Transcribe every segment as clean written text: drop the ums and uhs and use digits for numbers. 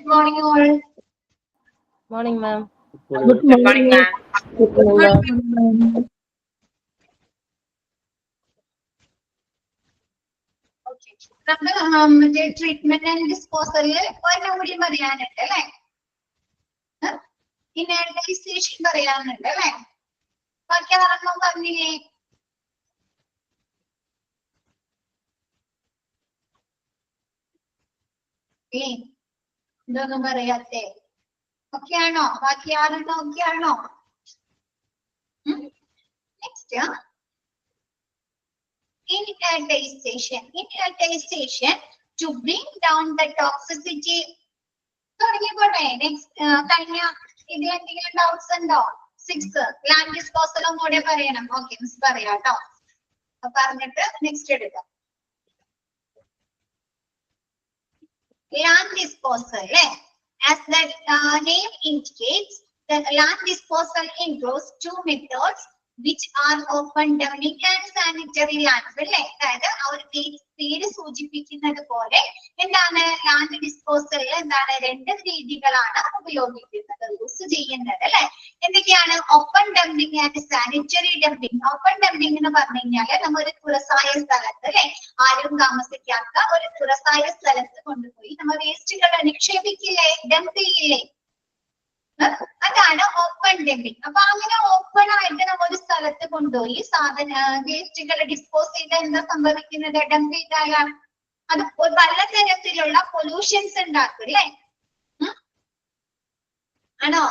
Good morning, all. Morning, ma'am. Good morning, ma'am. Good morning. Okay. നമ്മുടെ treatment and ഡിസ്പോസലില് ഒരെണ്ണം കൂടി പറയാനുണ്ട് അല്ലെ? ഇനർട്ടൈസേഷൻ പറയാനുണ്ട് അല്ലെ? ബാക്കി ആരെണ്ണം പറഞ്ഞില്ലേ? ഇതൊന്നും പറയാത്തെ ഓക്കെ ആണോ? ബാക്കി ആരെണ്ണം ഓക്കെ ആണോ? Next inhalation to bring down the toxicity. തുടങ്ങിക്കോട്ടെ. നെക്സ്റ്റ് കഴിഞ്ഞ ഇതിൽ എന്തെങ്കിലും ഡൗട്ട്സ് ഉണ്ടോ? 6 ലാൻഡ് ഡിസ്പോസലും കൂടെ പറയണം. ഓക്കെ മിസ് പറയാം കേട്ടോ. പറഞ്ഞിട്ട് നെക്സ്റ്റ് എടുക്കാം. Land disposal, as the name indicates, the land disposal includes two methods which are open dumping and sanitary landfill. അതായത് ആ ഒരു പേര് സൂചിപ്പിക്കുന്നത് പോലെ എന്താണ് ലാൻഡ് ഡിസ്പോസൽ എന്താണ് രണ്ട് രീതികളാണ് ഉപയോഗിക്കുന്നത് യൂസ് ചെയ്യുന്നത് അല്ലെ? എന്തൊക്കെയാണ്? Open dumping and sanitary dumping. Open dumping എന്ന് പറഞ്ഞു കഴിഞ്ഞാല് നമ്മൾ ഒരു തുറസായ സ്ഥലത്ത് അല്ലെ, ആരും താമസിക്കാത്ത ഒരു തുറസായ സ്ഥലത്ത് കൊണ്ടുപോയി നമ്മൾ വേസ്റ്റുകൾ നിക്ഷേപിക്കില്ലേ, ഡംപ് ചെയ്യില്ലേ, അതാണ് ഓപ്പൺ ഡംപിങ്. അപ്പൊ അങ്ങനെ ഓപ്പൺ ആയിട്ട് നമ്മൾ ഒരു സ്ഥലത്ത് കൊണ്ടുപോയി വേസ്റ്റുകൾ ഡിസ്പോസ് ചെയ്താൽ എന്താ സംഭവിക്കുന്നത്? ഡംപ് ചെയ്താലാണ് അത് പലതരത്തിലുള്ള പൊല്യൂഷൻസ് ഉണ്ടാക്കും അല്ലേ? ആണോ?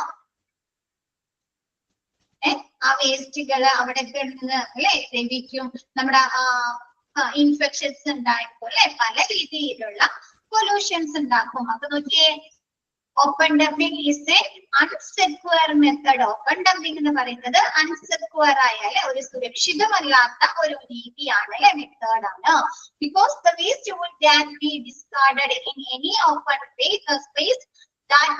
ആ വേസ്റ്റുകൾ അവിടെ കിടന്ന് അല്ലെ ലഭിക്കും, നമ്മുടെ ഇൻഫെക്ഷൻസ് ഉണ്ടായിരിക്കും അല്ലെ, പല രീതിയിലുള്ള പൊല്യൂഷൻസ് ഉണ്ടാക്കും. അപ്പൊ നോക്കിയേ, open dumping is a unsecure method. Open dumping എന്ന് പറയുന്നത് അൺസെക്യൂർ ആയ ഒരു സുരക്ഷിതമല്ലാത്ത ഒരു രീതിയാണ് അല്ലെ, മെത്തേഡ് ആണ്. Because the waste wood can be discarded in any open space that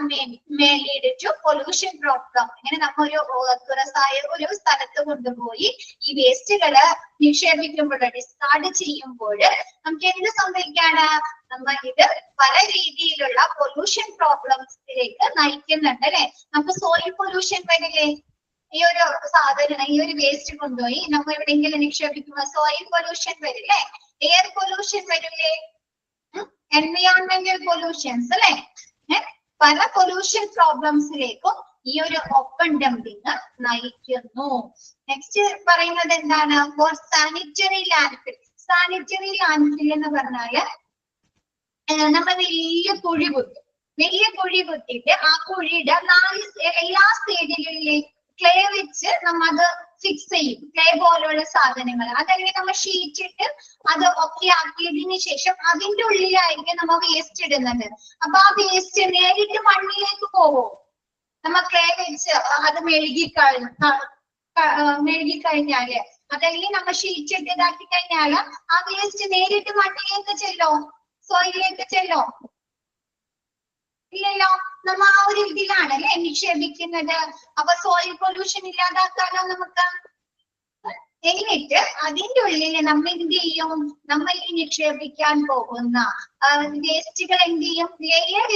may lead to pollution problem. ഇങ്ങനെ നമ്മൾ ഒരു തുറസായ ഒരു സ്ഥലത്ത് കൊണ്ടുപോയി ഈ വേസ്റ്റുകള് നിക്ഷേപിക്കുമ്പോൾ ഡിസ്കാർഡ് ചെയ്യുമ്പോൾ നമുക്ക് എന്ത് സംഭവിക്കാണ്? നമ്മൾ ഇത് പല രീതിയിലുള്ള പൊല്യൂഷൻ പ്രോബ്ലംസിലേക്ക് നയിക്കുന്നുണ്ട് അല്ലെ? നമുക്ക് സോയിൽ പൊല്യൂഷൻ വരില്ലേ? ഈ ഒരു സാധനം ഈ ഒരു വേസ്റ്റ് കൊണ്ടുപോയി നമ്മൾ എവിടെയെങ്കിലും നിക്ഷേപിക്കുമ്പോൾ സോയിൽ പൊല്യൂഷൻ വരില്ലേ? എയർ പൊല്യൂഷൻ വരില്ലേ? എൻവയോൺമെന്റൽ പൊല്യൂഷൻസ് അല്ലെ? പല പൊല്യൂഷൻ പ്രോബ്ലംസിലേക്കും ഈ ഒരു ഓപ്പൺ ഡംപിങ് നയിക്കുന്നു. നെക്സ്റ്റ് പറയുന്നത് എന്താണ്? Four sanitary landfill. Sanitary landfill എന്ന് പറഞ്ഞാല് നമ്മൾ വലിയ കുഴി കുത്തിയിട്ട് ആ കുഴിയുടെ എല്ലാ സൈഡിലും ക്ലേ വെച്ച് നമ്മ അത് ഫിക്സ് ചെയ്യും. ക്ലേ പോലുള്ള സാധനങ്ങൾ അതല്ലെങ്കിൽ നമ്മൾ ഷീറ്റ് ഇട്ട് അത് ഒക്കെ ആക്കിയതിനു ശേഷം അതിന്റെ ഉള്ളിലായിരിക്കും നമ്മൾ വേസ്റ്റ് ഇടുന്നത്. അപ്പൊ ആ വേസ്റ്റ് നേരിട്ട് മണ്ണിലേക്ക് പോകും. നമ്മൾ ക്ലേ വെച്ച് അത് മെഴുകിക്കഴിഞ്ഞാല് അതല്ലെങ്കിൽ നമ്മൾ ഷീറ്റ് ഇട്ട് ഇതാക്കി കഴിഞ്ഞാല് ആ വേസ്റ്റ് നേരിട്ട് മണ്ണിലേക്ക് ചെല്ലോ, സോയിലേക്ക് ചെല്ലോ? ഇല്ലല്ലോ. നമ്മ ആ ഒരു ഇതിലാണ് അല്ലെ നിക്ഷേപിക്കുന്നത്. അപ്പൊ സോയിൽ പൊല്യൂഷൻ ഇല്ലാതാക്കാനോ നമുക്ക്. എന്നിട്ട് അതിന്റെ ഉള്ളിൽ നമ്മൾ എന്ത് ചെയ്യും? നമ്മൾ ഈ നിക്ഷേപിക്കാൻ പോകുന്ന വേസ്റ്റുകൾ എന്ത് ചെയ്യും?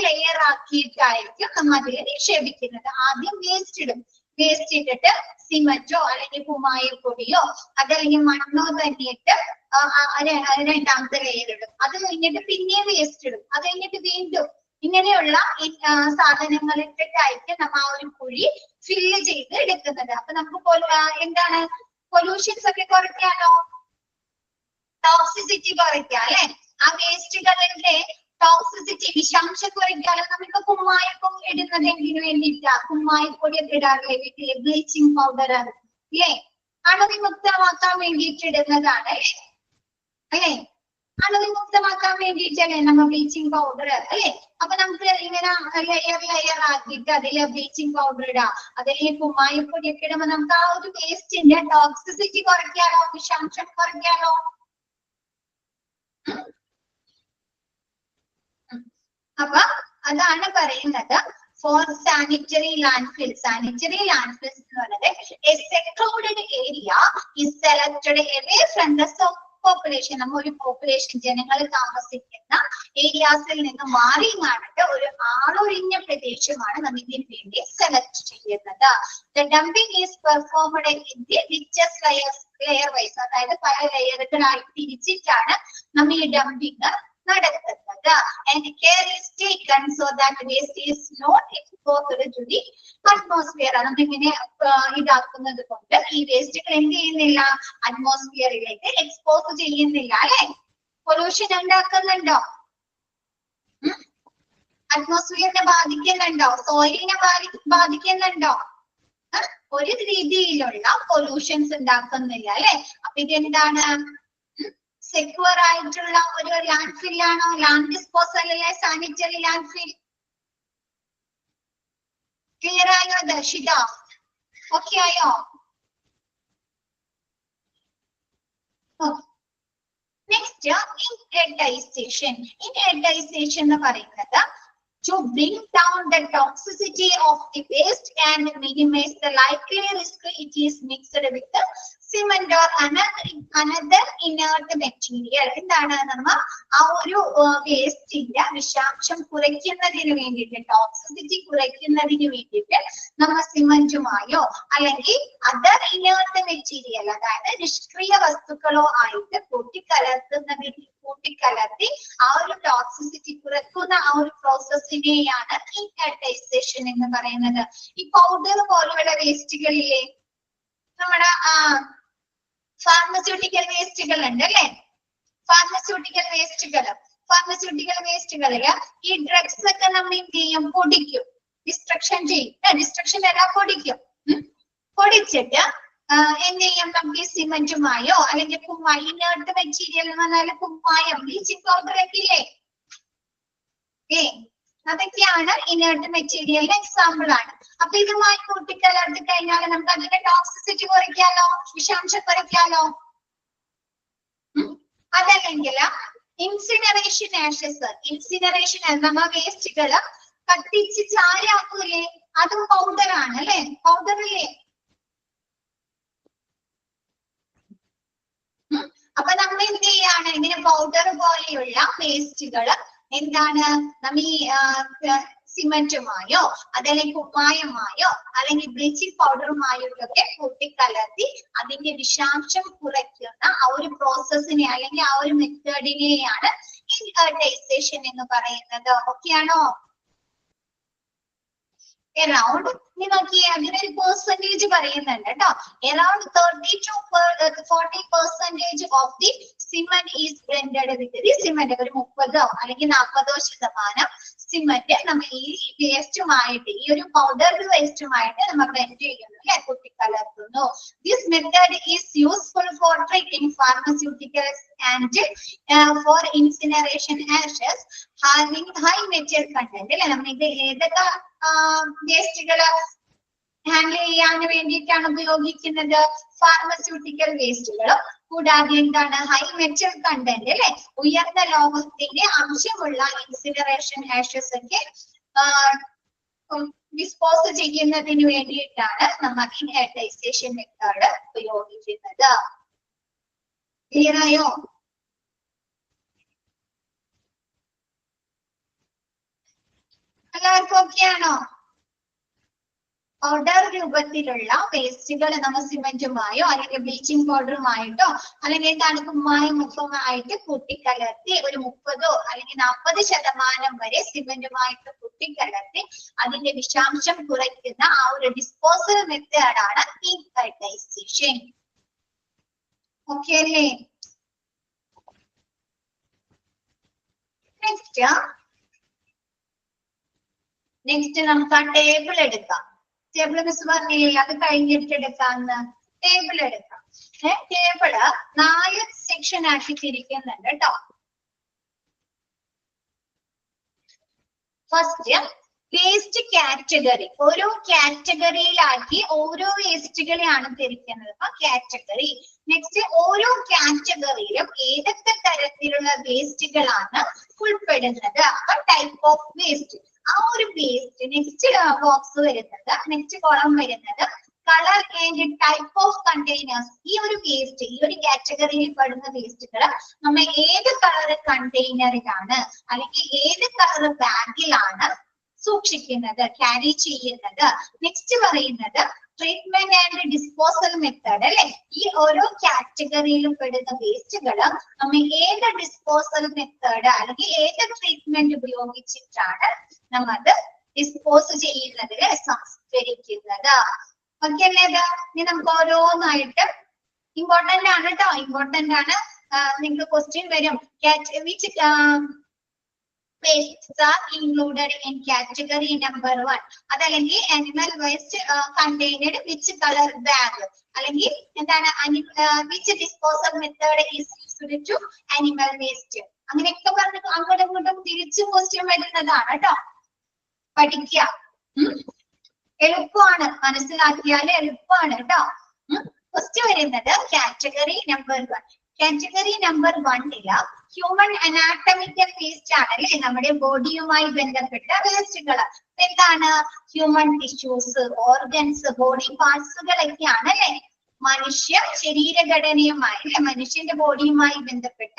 ലെയർ ആക്കിയിട്ടായിരിക്കും നമ്മൾ അതിൽ നിക്ഷേപിക്കുന്നത്. ആദ്യം വേസ്റ്റ് ഇടും. വേസ്റ്റ് ഇട്ടിട്ട് സിമന്റോ അല്ലെങ്കിൽ കുമ്മായപ്പൊടിയോ അതല്ലെങ്കിൽ മണ്ണോ തന്നെയിട്ട് രണ്ടാമത്തെ ലെയർ ഇടും. അത് കഴിഞ്ഞിട്ട് പിന്നെയും വേസ്റ്റ് ഇടും. അത് കഴിഞ്ഞിട്ട് വീണ്ടും ഇങ്ങനെയുള്ള സാധനങ്ങൾ ഇട്ടിട്ടായിരിക്കും നമ്മൾ ആ ഒരു കുഴി ഫില്ല് ചെയ്ത് എടുക്കുന്നത്. അപ്പൊ നമുക്ക് എന്താണ് പൊല്യൂഷൻസ് ഒക്കെ കുറയ്ക്കാനോ, ടോക്സിസിറ്റി കുറയ്ക്കാം അല്ലെ? ആ വേസ്റ്റുകളുടെ ടോക്സിസിറ്റി വിഷാംശം കുറയ്ക്കാനോ നമുക്ക് കുമ്മായപ്പം ഇടുന്നത് എന്തിനു വേണ്ടിയിട്ടാ? കുമ്മായപ്പൊടി ഒക്കെ ഇടാറില്ലേ വീട്ടില്? ബ്ലീച്ചിങ് പൗഡർ അല്ലേ? അണുവിമുക്തമാക്കാൻ വേണ്ടിയിട്ട് ഇടുന്നതാണ് അല്ലെ? അണുവിമുക്തമാക്കാൻ വേണ്ടിയിട്ടല്ലേ നമ്മൾ ബ്ലീച്ചിങ് പൗഡർ അല്ലെ? അപ്പൊ നമുക്ക് ഇങ്ങനെ ലെയർ ആക്കിയിട്ട് അതിൽ ബ്ലീച്ചിങ് പൗഡർ ഇടാം, അതിൽ കുമ്മായപ്പൊടി ഒക്കെ ഇടുമ്പോ നമുക്ക് ആ ഒരു വേസ്റ്റിന്റെ ടോക്സിസിറ്റി കുറയ്ക്കാനോ, വിഷാംശം കുറയ്ക്കാനോ. അപ്പൊ അതാണ് പറയുന്നത് ഫോർ സാനിറ്ററി ലാൻഡ്ഫിൽ. സാനിറ്ററി ലാൻഡ്ഫിൽസ് എന്ന് പറയുന്നത് a secluded area is selected away from the population, നമ്മ ഒരു പോപ്പുലേഷൻ ജനങ്ങൾ താമസിക്കുന്ന ഏരിയാസിൽ നിന്ന് മാറി നടന്നിട്ട് ഒരു ആളൊഴിഞ്ഞ പ്രദേശമാണ് നമ്മൾ ഇതിന് വേണ്ടി സെലക്ട് ചെയ്യുന്നത്. The dumping is performed in the richest layer wise, അതായത് പല ലെയറുകളായി തിരിച്ചിട്ടാണ് നമ്മൾ ഈ ഡംപിങ് നടത്തുന്നത്. And care is taken so that waste is not exposed to the atmosphere. നമ്മളിങ്ങനെ ഇതാക്കുന്നത് കൊണ്ട് ഈ വേസ്റ്റുകൾ എന്ത് ചെയ്യുന്നില്ല, അറ്റ്മോസ്ഫിയറിലേക്ക് എക്സ്പോസ് ചെയ്യുന്നില്ല അല്ലെ. പൊല്യൂഷൻ ഉണ്ടാക്കുന്നുണ്ടോ? അറ്റ്മോസ്ഫിയറിനെ ബാധിക്കുന്നുണ്ടോ? സോയിലിനെ ബാധിക്കുന്നുണ്ടോ? ഒരു രീതിയിലുള്ള പൊല്യൂഷൻസ് ഉണ്ടാക്കുന്നില്ല അല്ലെ. അപ്പൊ ഇതെന്താണ്, സെക്യൂർ ആയിട്ടുള്ള ഒരു ലാൻഡ് ഫിൽ ആണോ? ലാൻഡ് ഡിസ്പോസൽ അല്ലെ സാനിറ്ററി ലാൻഡ് ഫിൽ. ക്ലിയർ ആയോ ദർശിത? ഓക്കെ ആയോ? നെക്സ്റ്റ് ഇൻഹെറിറ്റൈസേഷൻ. ഇൻഹെറിറ്റൈസേഷൻ എന്ന് പറയുന്നത് to bring down the toxicity of the waste and minimize the likely risk it is mixed with the cement or another inert material. എന്താണ്, നമ്മ ആ ഒരു വേസ്റ്റിന്റെ വിഷാംശം കുറയ്ക്കുന്നതിന് വേണ്ടിയിട്ട്, ടോക്സിസിറ്റി കുറയ്ക്കുന്നതിന് വേണ്ടിയിട്ട് നമ്മ സിമന്റുമായോ അല്ലെങ്കിൽ അതർ ഇനേർട്ട് മെറ്റീരിയൽ, അതായത് നിഷ്ക്രിയ വസ്തുക്കളോ ആയിട്ട് കൂട്ടിക്കലർത്തി ആ ഒരു ടോക്സിസിറ്റി കുറയ്ക്കുന്ന ആ ഒരു പ്രോസസ്സിനെയാണ് ഇൻഹെറിറ്റൈസേഷൻ എന്ന് പറയുന്നത്. ഈ പൗഡർ പോലെയുള്ള വേസ്റ്റുകളില്ലേ, നമ്മുടെ ഫാർമസ്യൂട്ടിക്കൽ വേസ്റ്റുകൾ ഉണ്ട് അല്ലെ. ഫാർമസ്യൂട്ടിക്കൽ വേസ്റ്റുകളില് ഈ ഡ്രഗ്സ് ഒക്കെ നമ്മൾ എന്ത് ചെയ്യും, പൊടിക്കും, ഡിസ്ട്രക്ഷൻ ചെയ്യും. ഡിസ്ട്രക്ഷൻ എല്ലാം പൊടിച്ചിട്ട് എന്ത് ചെയ്യും, നമുക്ക് ഈ സിമന്റുമായോ അല്ലെങ്കിൽ കുമ്മായി, ഇനേർട്ട് മെറ്റീരിയൽ എന്ന് പറഞ്ഞാൽ കുമ്മായം, ബ്ലീച്ചിങ് പൗഡർ ഒക്കെ ഇല്ലേ, അതൊക്കെയാണ് ഇനേർട്ട് മെറ്റീരിയലിന് എക്സാമ്പിൾ ആണ്. അപ്പൊ ഇതുമായി കൂട്ടിക്കലർത്തി കഴിഞ്ഞാൽ നമുക്ക് അതിന്റെ ടോക്സിസിറ്റി കുറയ്ക്കാലോ, വിഷാംശം കുറയ്ക്കാലോ. അതല്ലെങ്കിൽ ഇൻസിനറേഷൻ ആഷസ്, നമ്മ വേസ്റ്റുകള് കത്തിച്ച് ചാരാക്കൂലേ, അതും പൗഡറാണ് അല്ലെ, പൗഡറില്ലേ. അപ്പൊ നമ്മൾ എന്ത് ചെയ്യാണ്, ഇതിന് പൗഡർ പോലെയുള്ള വേസ്റ്റുകള് എന്താണ്, നമ്മ ഈ സിമന്റുമായോ അതല്ലെങ്കിൽ കുമ്മായമായോ അല്ലെങ്കിൽ ബ്ലീച്ചിങ് പൗഡറുമായോ ഒക്കെ കൂട്ടിക്കലർത്തി അതിന്റെ വിഷാംശം കുറയ്ക്കുന്ന ആ ഒരു പ്രോസസ്സിനെ അല്ലെങ്കിൽ ആ ഒരു മെത്തേഡിനെയാണ് ഇൻഹെറിറ്റൈസേഷൻ എന്ന് പറയുന്നത്. ഓക്കെയാണോ? around നിങ്ങൾക്ക് അതിനൊരു പെർസെന്റേജ് പറയുന്നുണ്ട് കേട്ടോ. around 30 to 40% of the cement is blended with the cement. ഒരു 30 അല്ലെങ്കിൽ 40% സിമന്റ് നമ്മൾ ഈ വേസ്റ്റുമായിട്ട്, ഈ ഒരു പൗഡർ വേസ്റ്റുമായിട്ട് നമ്മൾ ബ്ലെൻഡ് ചെയ്യുന്നു അല്ലെ, കൂട്ടിക്കലർത്തുന്നു. This method is useful for treating pharmaceuticals and for incineration ashes having high metal content അല്ലെ. നമ്മൾ ഇത് ഏതൊക്കെ വേസ്റ്റുകള് ഹാൻഡിൽ ചെയ്യാൻ വേണ്ടിയിട്ടാണ് ഉപയോഗിക്കുന്നത്? ഫാർമസ്യൂട്ടിക്കൽ വേസ്റ്റുകളും കൂടാതെ എന്താണ്, ഹൈ മെറ്റൽ കണ്ടന്റ് അല്ലെ, ഉയർന്ന ലോഹത്തിന്റെ അംശമുള്ള ഇൻസിനറേഷൻ ആഷസ് ഒക്കെ ഡിസ്പോസ് ചെയ്യുന്നതിന് വേണ്ടിയിട്ടാണ് നമ്മൾ ഇൻഹെറിറ്റൈസേഷൻ മെത്തേഡ് ഉപയോഗിക്കുന്നത്. ക്ലിയർ ആയോ? എല്ലാവർക്കും ഓക്കെയാണോ? പൗഡർ രൂപത്തിലുള്ള വേസ്റ്റുകൾ നമ്മൾ സിമന്റുമായോ അല്ലെങ്കിൽ ബ്ലീച്ചിങ് പൗഡറുമായിട്ടോ അല്ലെങ്കിൽ തണുപ്പുമായും മുഖമായിട്ട് കൂട്ടിക്കലർത്തി ഒരു 30 അല്ലെങ്കിൽ 40% വരെ സിമന്റുമായിട്ട് കൂട്ടിക്കലർത്തി അതിന്റെ വിഷാംശം കുറയ്ക്കുന്ന ആ ഒരു ഡിസ്പോസൽ മെത്തേഡാണ് ഇൻഹെറിറ്റൈസേഷൻ. ഓക്കെ അല്ലേ? നെക്സ്റ്റ് നമുക്ക് ആ ടേബിൾ എടുക്കാം. ടേബിൾ മിസ് പറഞ്ഞില്ലേ, അത് കഴിഞ്ഞിട്ട് എടുക്കാന്ന്. ടേബിൾ എടുക്കാം. ടേബിള് 4 സെക്ഷൻ ആക്കി തിരിക്കുന്നുണ്ട് കേട്ടോ. ഫസ്റ്റ് വേസ്റ്റ് കാറ്റഗറി, ഓരോ കാറ്റഗറിയിലാക്കി ഓരോ വേസ്റ്റുകളെയാണ് തിരിക്കുന്നത്. അപ്പൊ കാറ്റഗറി. നെക്സ്റ്റ് ഓരോ കാറ്റഗറിയിലും ഏതൊക്കെ തരത്തിലുള്ള വേസ്റ്റുകളാണ് ഉൾപ്പെടുന്നത്. അപ്പൊ ടൈപ്പ് ഓഫ് വേസ്റ്റ്, ആ ഒരു വേസ്റ്റ് നെക്സ്റ്റ് ബോക്സ് വരുന്നത്, നെക്സ്റ്റ് കോളം വരുന്നത് colour and type of containers. ഈ ഒരു വേസ്റ്റ്, ഈ ഒരു കാറ്റഗറിയിൽ പെടുന്ന വേസ്റ്റുകൾ നമ്മൾ ഏത് കളർ കണ്ടെയ്നറിലാണ് അല്ലെങ്കിൽ ഏത് കളർ ബാഗിലാണ് സൂക്ഷിക്കുന്നത്, ക്യാരി ചെയ്യുന്നത്. നെക്സ്റ്റ് പറയുന്നത് ട്രീറ്റ്മെന്റ് ആൻഡ് ഡിസ്പോസൽ മെത്തേഡ് അല്ലെ. ഈ ഓരോ കാറ്റഗറിയിലും പെടുന്ന വേസ്റ്റുകൾ നമ്മൾ ഏത് ഡിസ്പോസൽ മെത്തേഡ് അല്ലെങ്കിൽ ഏത് ട്രീറ്റ്മെന്റ് ഉപയോഗിച്ചിട്ടാണ് നമ്മൾ അത് ഡിസ്പോസ് ചെയ്യുന്നത്, സംസ്കരിക്കുന്നത്. ഓക്കെ അല്ലേ? ഇനി നമുക്ക് ഓരോന്നായിട്ട് ഇമ്പോർട്ടന്റ് ആണ് കേട്ടോ, ഇമ്പോർട്ടന്റ് ആണ്. നിങ്ങൾക്ക് ക്വസ്റ്റ്യൻ വരും, which wastes are included in category number 1. അതല്ലെങ്കിൽ animal waste contained which color bag, അല്ലെങ്കിൽ എന്താണ് which disposal method is used to animal waste. അങ്ങനെയൊക്കെ പറഞ്ഞ് അങ്ങോട്ടും ഇങ്ങോട്ടും തിരിച്ചും ക്വസ്റ്റ്യൻ വരുന്നതാണ് കേട്ടോ, പഠിക്കുക. എളുപ്പമാണ്, മനസ്സിലാക്കിയാൽ എളുപ്പമാണ് കേട്ടോ. ക്വസ്റ്റ്യൻ വരുന്നത് category number 1. Category number 1 human anatomical waste ആണ് അല്ലെ, നമ്മുടെ ബോഡിയുമായി ബന്ധപ്പെട്ട വേസ്റ്റുകൾ. എന്താണ്? ഹ്യൂമൻ ടിഷ്യൂസ്, ഓർഗൻസ്, ബോഡി പാർട്സുകളൊക്കെയാണ് അല്ലെ. മനുഷ്യ ശരീരഘടനയുമായി അല്ലെ, മനുഷ്യന്റെ ബോഡിയുമായി ബന്ധപ്പെട്ട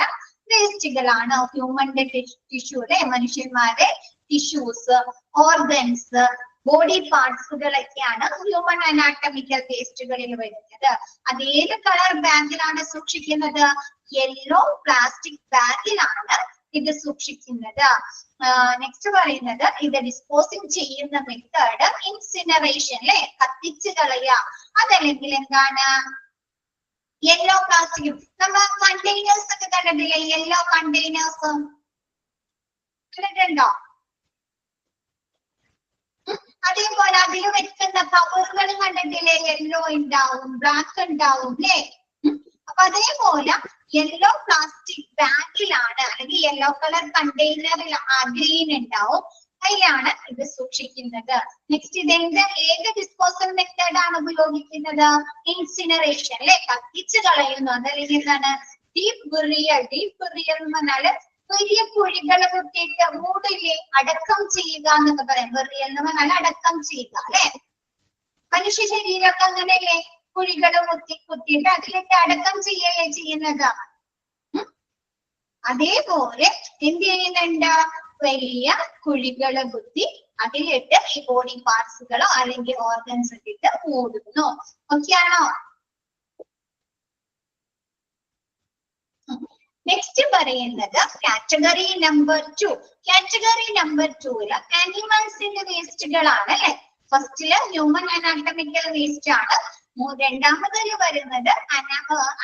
വേസ്റ്റുകളാണ് ഹ്യൂമന്റെ ടിഷ്യൂ അല്ലെ. മനുഷ്യന്മാരെ ടിഷ്യൂസ്, ഓർഗൻസ്, ബോഡി പാർട്സുകളൊക്കെയാണ് ഹ്യൂമൻ അനാട്ടമിക്കൽ വേസ്റ്റുകളിൽ വരുന്നത്. അത് ഏത് കളർ ബാഗിലാണ് സൂക്ഷിക്കുന്നത്? യെല്ലോ പ്ലാസ്റ്റിക് ബാഗിലാണ് ഇത് സൂക്ഷിക്കുന്നത്. നെക്സ്റ്റ് പറയുന്നത് ഇത് ഡിസ്പോസിങ് ചെയ്യുന്ന മെത്തേഡ് ഇൻസിനറേഷൻ അല്ലെ, കത്തിച്ച് കളയുക. അതല്ലെങ്കിൽ എന്താണ്? Yellow plastic. നമ്മൾ കണ്ടെയ്നേഴ്സ് ഒക്കെ കണ്ടിട്ടില്ലേ? യെല്ലോ കണ്ടെയ്നേഴ്സ് കണ്ടിട്ടുണ്ടോ? അതേപോലെ അതിൽ വെക്കുന്ന കവറുകൾ കണ്ടിട്ടില്ലേ? യെല്ലോ ഉണ്ടാവും, ബ്ലാക്ക് ഉണ്ടാവും അല്ലേ? അപ്പൊ അതേപോലെ യെല്ലോ പ്ലാസ്റ്റിക് ബാഗിലാണ് അല്ലെങ്കിൽ യെല്ലോ കളർ കണ്ടെയ്നറിൽ ഗ്രീൻ ഉണ്ടാവും, അതിലാണ് ഇത് സൂക്ഷിക്കുന്നത്. നെക്സ്റ്റ് ഇത് ഏത് ഡിസ്പോസൽ മെത്തേഡ് ആണ് ഉപയോഗിക്കുന്നത്? ഇൻസിനറേഷൻ അല്ലെ, കത്തിച്ച് കളയുന്നു. അതല്ലെങ്കിൽ എന്താണ്? ഡീപ് ബുറിയൽ. ഡീപ് ബുറിയൽ എന്ന് പറഞ്ഞാല് വലിയ കുഴികൾ കുത്തിയിട്ട് മൂടില് അടക്കം ചെയ്യുക എന്നൊക്കെ പറയാം. ബുറിയൽ എന്ന് പറഞ്ഞാൽ അടക്കം ചെയ്യുക അല്ലെ. മനുഷ്യ ശരീരമൊക്കെ അങ്ങനെയല്ലേ, കുഴികൾ കുത്തിയിട്ട് അതിലേക്ക് അടക്കം ചെയ്യല്ലേ ചെയ്യുന്നത്. അതേപോലെ എന്ത് ചെയ്യുന്നുണ്ട്? വലിയ കുഴികൾ കുത്തി അതിലിട്ട് ഈ ബോഡി പാർട്സുകളോ അല്ലെങ്കിൽ ഓർഗൻസ് ഇട്ടിട്ട് മൂടുന്നു. ഓക്കെയാണോ? നെക്സ്റ്റ് പറയുന്നത് കാറ്റഗറി നമ്പർ 2. കാറ്റഗറി നമ്പർ 2 ആനിമൽസിന്റെ വേസ്റ്റുകളാണ് അല്ലെ. ഫസ്റ്റില് ഹ്യൂമൻ അനാട്ടമിക്കൽ വേസ്റ്റ് ആണ്. രണ്ടാമതിൽ വരുന്നത്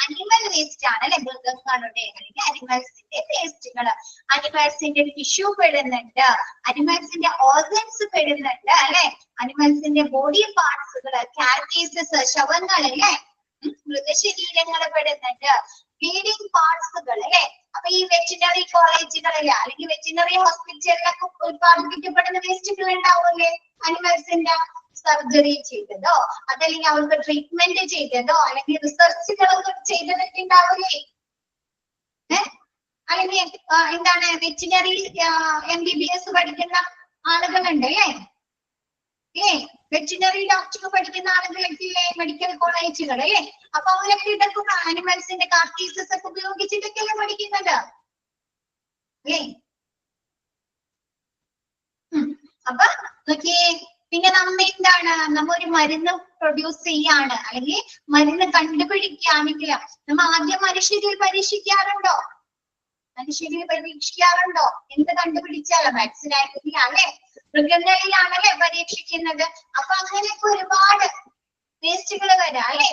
അനിമൽ വേസ്റ്റ് ആണ് അല്ലെ, മൃഗങ്ങളുടെ അല്ലെങ്കിൽ അനിമൽസിന്റെ വേസ്റ്റുകൾ. അനിമൽസിന്റെ ടിഷ്യൂ പെടുന്നുണ്ട്, അനിമൽസിന്റെ ഓർഗൻസ് പെടുന്നുണ്ട് അല്ലെ, അനിമൽസിന്റെ ബോഡി പാർട്സുകൾ, കാർക്കേസസ്, ശവങ്ങൾ അല്ലെ, മൃഗശരീരങ്ങൾ പെടുന്നുണ്ട്, ഫീഡിംഗ് പാർട്സുകൾ അല്ലെ. അപ്പൊ ഈ വെറ്റിനറി കോളേജുകളില് അല്ലെങ്കിൽ വെറ്റിനറി ഹോസ്പിറ്റലിലൊക്കെ ഉത്പാദിപ്പിക്കപ്പെടുന്ന വേസ്റ്റുകൾ ഉണ്ടാവുമല്ലേ, അനിമൽസിന്റെ സർജറി ചെയ്തതോ അതല്ലെങ്കിൽ അവർക്ക് ട്രീറ്റ്മെന്റ് ചെയ്തതോ അല്ലെങ്കിൽ റിസർച്ചുകളൊക്കെ ചെയ്തതൊക്കെ ഉണ്ടാവില്ലേ? അല്ലെങ്കിൽ എന്താണ് വെറ്റിനറി MBBS പഠിക്കുന്ന ആളുകളുണ്ട് അല്ലേ? വെറ്റിനറി ഡോക്ടർ പഠിക്കുന്ന ആളുകളൊക്കെ ഇല്ലേ മെഡിക്കൽ കോളേജുകൾ അല്ലേ? അപ്പൊ അവരൊക്കെ ഇതൊക്കെ ആനിമൽസിന്റെ കാർക്കീസസ് ഒക്കെ ഉപയോഗിച്ചിട്ടൊക്കെയല്ലേ പഠിക്കുന്നത് അല്ലേ? അപ്പൊ നോക്കിയേ, പിന്നെ നമ്മ എന്താണ്, നമ്മ ഒരു മരുന്ന് പ്രൊഡ്യൂസ് ചെയ്യാണ് അല്ലെങ്കിൽ മരുന്ന് കണ്ടുപിടിക്കുകയാണെങ്കിൽ നമ്മ ആദ്യം മനുഷ്യരിൽ പരീക്ഷിക്കാറുണ്ടോ? മനുഷ്യരിൽ പരീക്ഷിക്കാറുണ്ടോ? എന്ത് കണ്ടുപിടിച്ചാലോ? വാക്സിൻ ആയിരിക്കില്ല അല്ലെ, മൃഗങ്ങളിലാണല്ലേ പരീക്ഷിക്കുന്നത്. അപ്പൊ അങ്ങനെയൊക്കെ ഒരുപാട് വേസ്റ്റുകൾ വരാം അല്ലെ.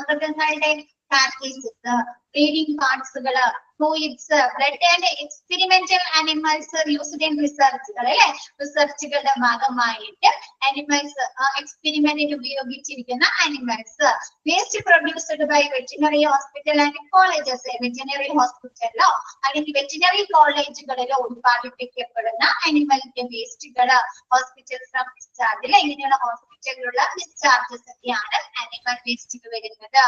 മൃഗങ്ങളുടെ പ്രാക്ടീസസ്, ഫീഡിംഗ് പാർട്സുകള്, fluids, blood and experimental animals used in റിസർച്ചുകൾ അല്ലെ. റിസർച്ചുകളുടെ ഭാഗമായിട്ട് ആനിമൽസ് എക്സ്പെരിമെന്റിന് ഉപയോഗിച്ചിരിക്കുന്ന animals. Waste produced by veterinary hospital and colleges. Veterinary ഹോസ്പിറ്റലിലോ അല്ലെങ്കിൽ വെറ്റിനറി കോളേജുകളിലോ ഉത്പാദിപ്പിക്കപ്പെടുന്ന ആനിമലിന്റെ വേസ്റ്റുകള്, ഹോസ്പിറ്റൽ ഫ്രം ഡിസ്ചാർജ് ഇങ്ങനെയുള്ള ഹോസ്പിറ്റലിലുള്ള ഡിസ്ചാർജസ് ഒക്കെയാണ് ആനിമൽ വേസ്റ്റുകൾ വരുന്നത്.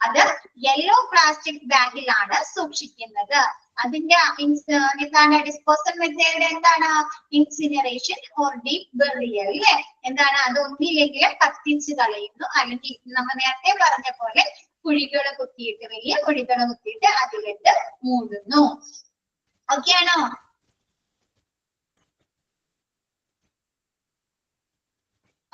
അത് യെല്ലോ പ്ലാസ്റ്റിക് ബാഗിലാണ് സൂക്ഷിക്കുന്നത്. അതിന്റെ എന്താണ് ഡിസ്പോസൽ മെത്തേഡ്? എന്താണ്? ഇൻസിനറേഷൻ ഓർ ഡീപ് ബറിയൽ അല്ലെ? എന്താണ്? അത് ഒന്നില്ലെങ്കിൽ കത്തിച്ച് കളയുന്നു, അല്ലെങ്കിൽ നമ്മൾ നേരത്തെ പറഞ്ഞ പോലെ കുഴികൾ കുത്തിയിട്ട്, വലിയ കുഴികൾ കുത്തിയിട്ട് അതിലിട്ട് മൂടുന്നു. ഓക്കെ ആണോ?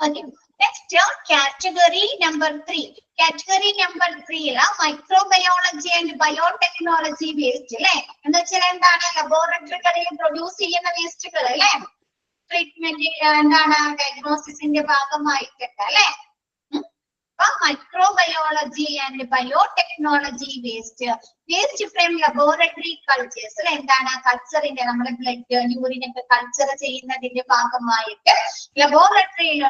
Okay. Next, category number 3. Category number 3 microbiology and biotechnology waste അല്ലെ? എന്ന് വെച്ചാൽ എന്താണ്? ലബോറട്ടറികളിൽ പ്രൊഡ്യൂസ് ചെയ്യുന്ന വേസ്റ്റുകൾ അല്ലെ? ട്രീറ്റ്മെന്റ് എന്താണ്? ഡയഗ്നോസിസിന്റെ ഭാഗമായിട്ടുണ്ട് അല്ലെ? Microbiology and biotechnology waste from laboratory cultures അല്ലെ? എന്താണ്? കൾച്ചറിന്റെ, നമ്മുടെ ബ്ലഡ് യൂറിനൊക്കെ കൾച്ചർ ചെയ്യുന്നതിന്റെ ഭാഗമായിട്ട് ലബോറട്ടറിയിൽ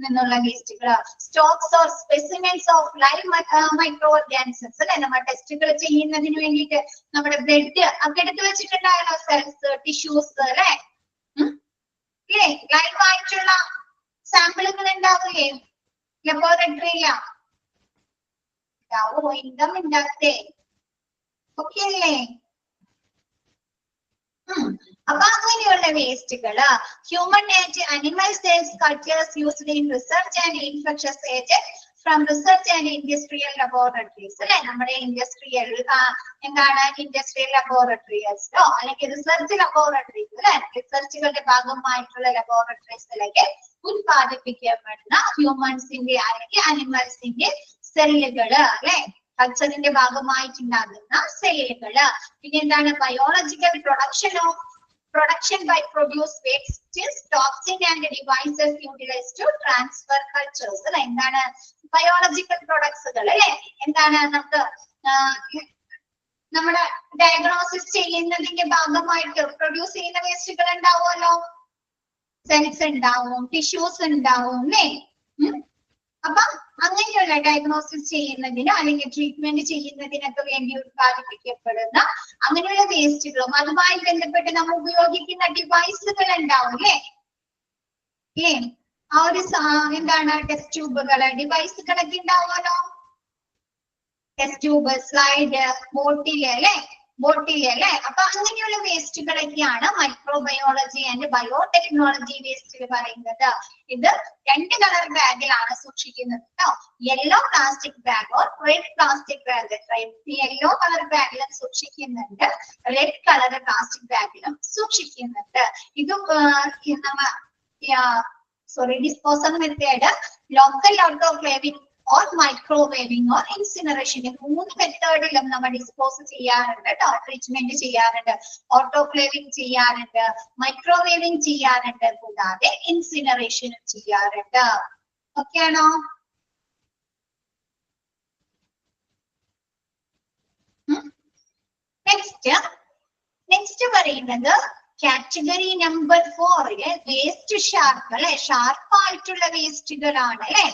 നിന്നുള്ള വേസ്റ്റുകൾ, stocks or specimens of live microorganisms അല്ലെ? നമ്മൾ ടെസ്റ്റുകൾ ചെയ്യുന്നതിന് വേണ്ടിയിട്ട് നമ്മുടെ ബ്ലഡ് ഒക്കെ എടുത്ത് വെച്ചിട്ടുണ്ടായല്ലോ, സെൽസ്, ടിഷ്യൂസ് അല്ലെ? ലൈവ് ആയിട്ടുള്ള സാമ്പിളുകൾ ഉണ്ടാവില്ലേ ലബോറട്ടറിയില? ഇൻകം ഉണ്ടാകത്തെ. ഓക്കെ അല്ലേ? അപ്പൊ അങ്ങനെയുള്ള വേസ്റ്റുകള് human and animal cells cultures used in research and infectious agent from research and industrial laboratories അല്ലെ? നമ്മുടെ ഇൻഡസ്ട്രിയൽ എന്താണ്? ഇൻഡസ്ട്രിയൽ ലബോറട്ടറീസിലോ അല്ലെങ്കിൽ റിസർച്ച് ലബോറട്ടറീസ് അല്ലെ? റിസർച്ചുകളുടെ ഭാഗമായിട്ടുള്ള ലബോറട്ടറീസിലേക്ക് ഉത്പാദിപ്പിക്കപ്പെടുന്ന ഹ്യൂമൻസിന്റെ അല്ലെങ്കിൽ അനിമൽസിന്റെ സെല്ലുകള് അല്ലെ? കൾച്ചറിന്റെ ഭാഗമായിട്ടുണ്ടാകുന്ന സെല്ലുകള്. പിന്നെ എന്താണ്? Biological production by produce wastes, toxin and devices utilized to transfer cultures അല്ലെ? എന്താണ്? ബയോളജിക്കൽ പ്രൊഡക്ട്സുകൾ അല്ലെ? എന്താണ്? നമുക്ക് നമ്മുടെ ഡയഗ്നോസിസ് ചെയ്യുന്നതിന്റെ ഭാഗമായിട്ട് പ്രൊഡ്യൂസ് ചെയ്യുന്ന വേസ്റ്റുകൾ ഉണ്ടാവുമല്ലോ, സെൽസ് ഉണ്ടാവും, ടിഷ്യൂസ് ഉണ്ടാവും അല്ലേ? അപ്പൊ അങ്ങനെയുള്ള ഡയഗ്നോസിസ് ചെയ്യുന്നതിന് അല്ലെങ്കിൽ ട്രീറ്റ്മെന്റ് ചെയ്യുന്നതിനൊക്കെ വേണ്ടി ഉത്പാദിപ്പിക്കപ്പെടുന്ന അങ്ങനെയുള്ള വേസ്റ്റുകളും അതുമായി ബന്ധപ്പെട്ട് നമ്മൾ ഉപയോഗിക്കുന്ന ഡിവൈസുകൾ ഉണ്ടാവും അല്ലേ? ആ ഒരു എന്താണ്? ടെസ്റ്റ് ട്യൂബുകള്, ഡിവൈസുകളൊക്കെ ഉണ്ടാവുമല്ലോ. ടെസ്റ്റ് ട്യൂബ്, സ്ലൈഡ്, ബോട്ടില് അല്ലെ? അപ്പൊ അങ്ങനെയുള്ള വേസ്റ്റുകളൊക്കെയാണ് മൈക്രോബയോളജി ആൻഡ് ബയോടെക്നോളജി വേസ്റ്റ് പറയുന്നത്. ഇത് 2 കളർ ബാഗിലാണ് സൂക്ഷിക്കുന്നത് കേട്ടോ. Yellow plastic bag or red plastic bag. Yellow colour ബാഗിലും സൂക്ഷിക്കുന്നുണ്ട്, റെഡ് കളർ പ്ലാസ്റ്റിക് ബാഗിലും സൂക്ഷിക്കുന്നുണ്ട്. ഇതും disposal method local autoclaving or microwaving or incineration. 3 മെത്തേഡിലും നമ്മൾ ഡിസ്പോസ് ചെയ്യാറുണ്ട് കേട്ടോ, ട്രീറ്റ്മെന്റ് ചെയ്യാറുണ്ട്. ഓട്ടോക്ലേവിംഗ് ചെയ്യാറുണ്ട്, മൈക്രോവേവിംഗ് ചെയ്യാറുണ്ട്, കൂടാതെ ഇൻസിനറേഷനും ചെയ്യാറുണ്ട്. ഓക്കെ ആണോ? നെക്സ്റ്റ് പറയുന്നത് കാറ്റഗറി നമ്പർ 4 വേസ്റ്റ് ഷാർപ്പ് അല്ലെ? ഷാർപ്പായിട്ടുള്ള വേസ്റ്റുകളാണ് അല്ലെ?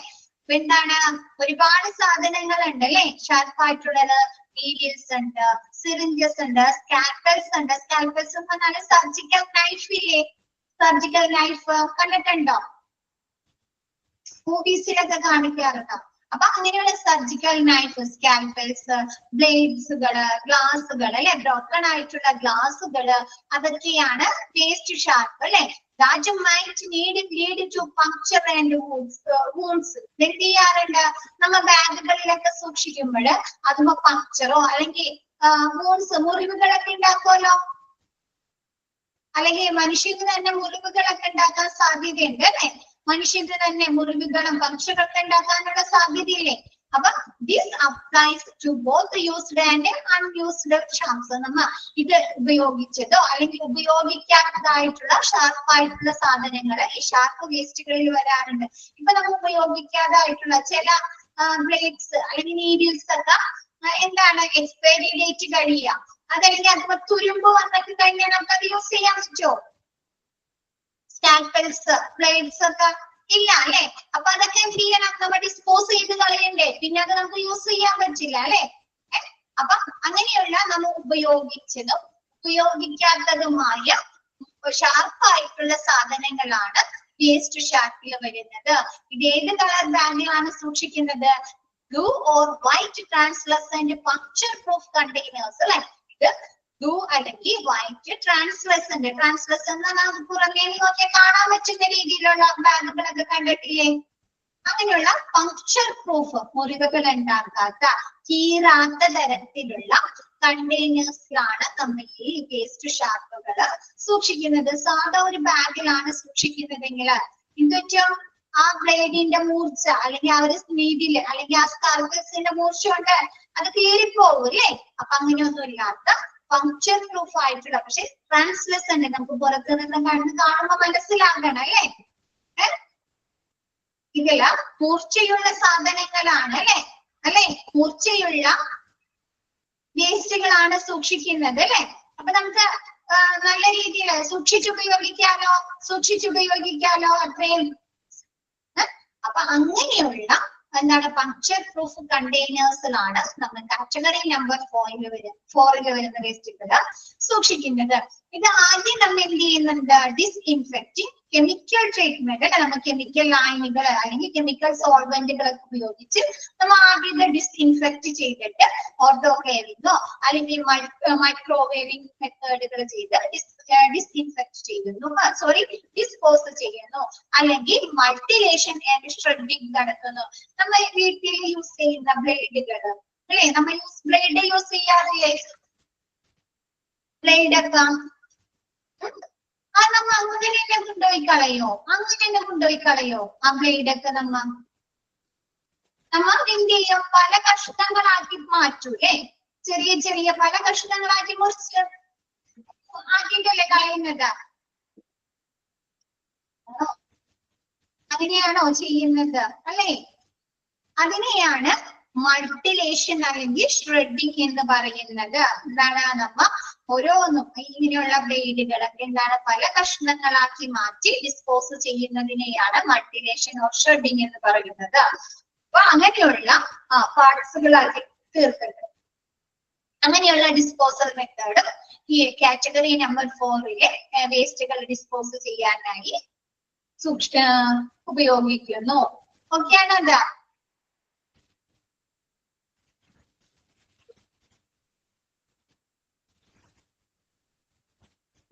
എന്താണ്? ഒരുപാട് സാധനങ്ങൾ ഉണ്ട് അല്ലെ? ഷാർപ്പായിട്ടുള്ളത്. നീഡിൽസ് ഉണ്ട്, സിറിഞ്ചസ് ഉണ്ട്, സ്കാൽപ്പൽസ് ഉണ്ട്. സ്കാൽപ്പൽസ് എന്ന് പറഞ്ഞാൽ സർജിക്കൽ നൈഫ് ഇല്ലേ? സർജിക്കൽ നൈഫ് കണ്ടിട്ടുണ്ടോ? മൂവീസിലൊക്കെ കാണിക്കാറുണ്ടോ? അപ്പൊ അങ്ങനെയുള്ള സർജിക്കൽ നൈഫ്, സ്കാൽപ്പൽസ്, ബ്ലേഡ്സുകള്, ഗ്ലാസുകൾ അല്ലെ? ബ്രോക്കൺ ആയിട്ടുള്ള ഗ്ലാസുകള്, അതൊക്കെയാണ് വേസ്റ്റ് ഷാർപ്പ് അല്ലെ? That might lead to puncture and wounds. എന്ത് ചെയ്യാറുണ്ട്? നമ്മ ബാഗുകളിലൊക്കെ സൂക്ഷിക്കുമ്പോൾ അതുമ്പോ പങ്ക്ചറോ അല്ലെങ്കിൽ വൂൺസ്, മുറിവുകളൊക്കെ ഉണ്ടാക്കുമല്ലോ. അല്ലെങ്കിൽ മനുഷ്യന് തന്നെ മുറിവുകളൊക്കെ ഉണ്ടാക്കാൻ സാധ്യതയുണ്ട് അല്ലെ? മനുഷ്യന് തന്നെ മുറിവുകളും പങ്ക്ചറൊക്കെ ഉണ്ടാക്കാനുള്ള സാധ്യതയില്ലേ? അപ്പൊ this applies to both used and unused sharps. നമ്മ ഇത് ഉപയോഗിച്ചതോ അല്ലെങ്കിൽ ഉപയോഗിക്കാത്തതായിട്ടുള്ള ഷാർപ്പായിട്ടുള്ള സാധനങ്ങൾ ഈ ഷാർപ്പ് വേസ്റ്റുകളിൽ വരാറുണ്ട്. ഇപ്പൊ നമ്മൾ ഉപയോഗിക്കാതായിട്ടുള്ള ചില ബ്ലേഡ്സ് അല്ലെങ്കിൽ നീഡിൽസ് ഒക്കെ എന്താണ്? എക്സ്പയറി ഡേറ്റ് കഴിയുക, അതല്ലെങ്കിൽ അതിപ്പോ തുരുമ്പ് വന്നിട്ട് കഴിഞ്ഞാൽ നമുക്ക് അത് യൂസ് ചെയ്യാൻ പറ്റുമോ? സ്കാൽപ്പൽസ്, ബ്ലേഡ്സ് ഒക്കെ ഇല്ല അല്ലെ? അപ്പൊ അതൊക്കെ എന്ത് ചെയ്യണം? നമ്മൾ ഡിസ്പോസ് ചെയ്ത് കളയണ്ടേ? പിന്നെ അത് നമുക്ക് യൂസ് ചെയ്യാൻ പറ്റില്ല അല്ലെ? അപ്പൊ അങ്ങനെയുള്ള നമ്മൾ ഉപയോഗിച്ചതും ഉപയോഗിക്കാത്തതുമായ ഷാർപ്പായിട്ടുള്ള സാധനങ്ങളാണ് വേസ്റ്റ് ഷാർപ്പിൽ വരുന്നത്. ഇത് ഏത് കളർ ബാഗിലാണ് സൂക്ഷിക്കുന്നത്? blue or white translucent puncture proof containers അല്ലെ. ഇത് blue അല്ലെങ്കിൽ white translucent നമുക്ക് പുറമേ നിന്നൊക്കെ കാണാൻ പറ്റുന്ന രീതിയിലുള്ള ബാഗുകളൊക്കെ കണ്ടിട്ടില്ലേ? അങ്ങനെയുള്ള പങ്ക്ചർ പ്രൂഫ്, മുറിവുകൾ ഉണ്ടാക്കാത്ത കീറാത്ത തരത്തിലുള്ള കണ്ടെയ്നേഴ്സിലാണ് നമ്മൾ ഈ വേസ്റ്റ് ഷാർട്ടുകൾ സൂക്ഷിക്കുന്നത്. സാധാ ഒരു ബാഗിലാണ് സൂക്ഷിക്കുന്നതെങ്കിൽ എന്തുപറ്റും? ആ ബ്ലേഡിന്റെ മൂർച്ച അല്ലെങ്കിൽ ആ ഒരു സ്നീഡില് അല്ലെങ്കിൽ ആ സ്കാർബസിന്റെ മൂർച്ച കൊണ്ട് അത് കീറിപ്പോകും അല്ലേ? അപ്പൊ അങ്ങനെയൊന്നും ഇല്ലാത്ത പങ്ക്ചർ പ്രൂഫ് ആയിട്ടുള്ള, പക്ഷെ ട്രാൻസ്ലസന്റ്, നമുക്ക് പുറത്തു നിന്ന് കാണുമ്പോ മനസ്സിലാക്കണം അല്ലേ? ഇതില മൂർച്ചയുള്ള സാധനങ്ങളാണ് അല്ലെ മൂർച്ചയുള്ള വേസ്റ്റുകളാണ് സൂക്ഷിക്കുന്നത് അല്ലെ. അപ്പൊ നമുക്ക് നല്ല രീതിയിൽ സൂക്ഷിച്ചുപയോഗിക്കാലോ അത്രയും. അപ്പൊ അങ്ങനെയുള്ള എന്താണ് പങ്ക്ചർ പ്രൂഫ് കണ്ടെയ്നേഴ്സിലാണ് നമ്മൾ കാറ്റഗറി നമ്പർ 4 വരുന്ന വേസ്റ്റുകൾ സൂക്ഷിക്കുന്നത്. ഇത് ആദ്യം നമ്മൾ എന്ത് ചെയ്യുന്നുണ്ട്? ഡിസ്ഇൻഫെക്റ്റിംഗ് കെമിക്കൽ ട്രീറ്റ്മെന്റ്, നമ്മൾ കെമിക്കൽ ലായനികൾ അല്ലെങ്കിൽ കെമിക്കൽ സോൾവെന്റുകളൊക്കെ ഉപയോഗിച്ച് നമ്മൾ ആദ്യം ഡിസ്ഇൻഫെക്ട് ചെയ്തിട്ട് ഓട്ടോക്ലേവിങ്ങോ അല്ലെങ്കിൽ മൈക്രോവേവിംഗ് മെത്തേഡുകൾ ചെയ്ത് ഡിസ്ഇൻഫെക്ട് ചെയ്യുന്നു, ഡിസ്പോസ് ചെയ്യുന്നു, അല്ലെങ്കിൽ മൾട്ടിലേഷൻ ആൻഡ് ഷ്രെഡിംഗ് നടത്തുന്നു. നമ്മൾ വീട്ടിൽ യൂസ് ചെയ്യുന്ന ബ്ലേഡുകൾ അല്ലെ, നമ്മൾ ബ്ലേഡ് യൂസ് ചെയ്യാറില്ലേ? ബ്ലേഡൊക്കെ നമ്മ അങ്ങനെ തന്നെ കൊണ്ടുപോയി കളയോ? ആ ബ്ലേഡൊക്കെ നമ്മ എന്ത് ചെയ്യും? പല കഷ്ണങ്ങളാക്കി മാറ്റൂലേ? ചെറിയ പല കഷ്ണങ്ങളാക്കി മുറിച്ച് ആക്കിയിട്ടല്ലേ കളയുന്നത്? അങ്ങനെയാണോ ചെയ്യുന്നത് അല്ലേ? അതിനെയാണ് മൾട്ടിലേഷൻ അല്ലെങ്കിൽ ഷ്രെഡിംഗ് എന്ന് പറയുന്നത്. എന്താണ്? നമ്മ ഓരോന്നും ഇങ്ങനെയുള്ള ബ്ലേഡുകളൊക്കെ എന്താണ് പല കഷ്ണങ്ങളാക്കി മാറ്റി ഡിസ്പോസ് ചെയ്യുന്നതിനെയാണ് മൾട്ടിലേഷൻ ഓർ ഷ്രെഡിംഗ് എന്ന് പറയുന്നത്. അപ്പൊ അങ്ങനെയുള്ള പാർട്സുകളാക്കി തീർക്കുന്നത്. അങ്ങനെയുള്ള ഡിസ്പോസൽ മെത്തേഡ് ഈ കാറ്റഗറി നമ്പർ 4 വേസ്റ്റുകൾ ഡിസ്പോസ് ചെയ്യാനായി ഉപയോഗിക്കുന്നു. ഓക്കെ ആണോ? എന്താ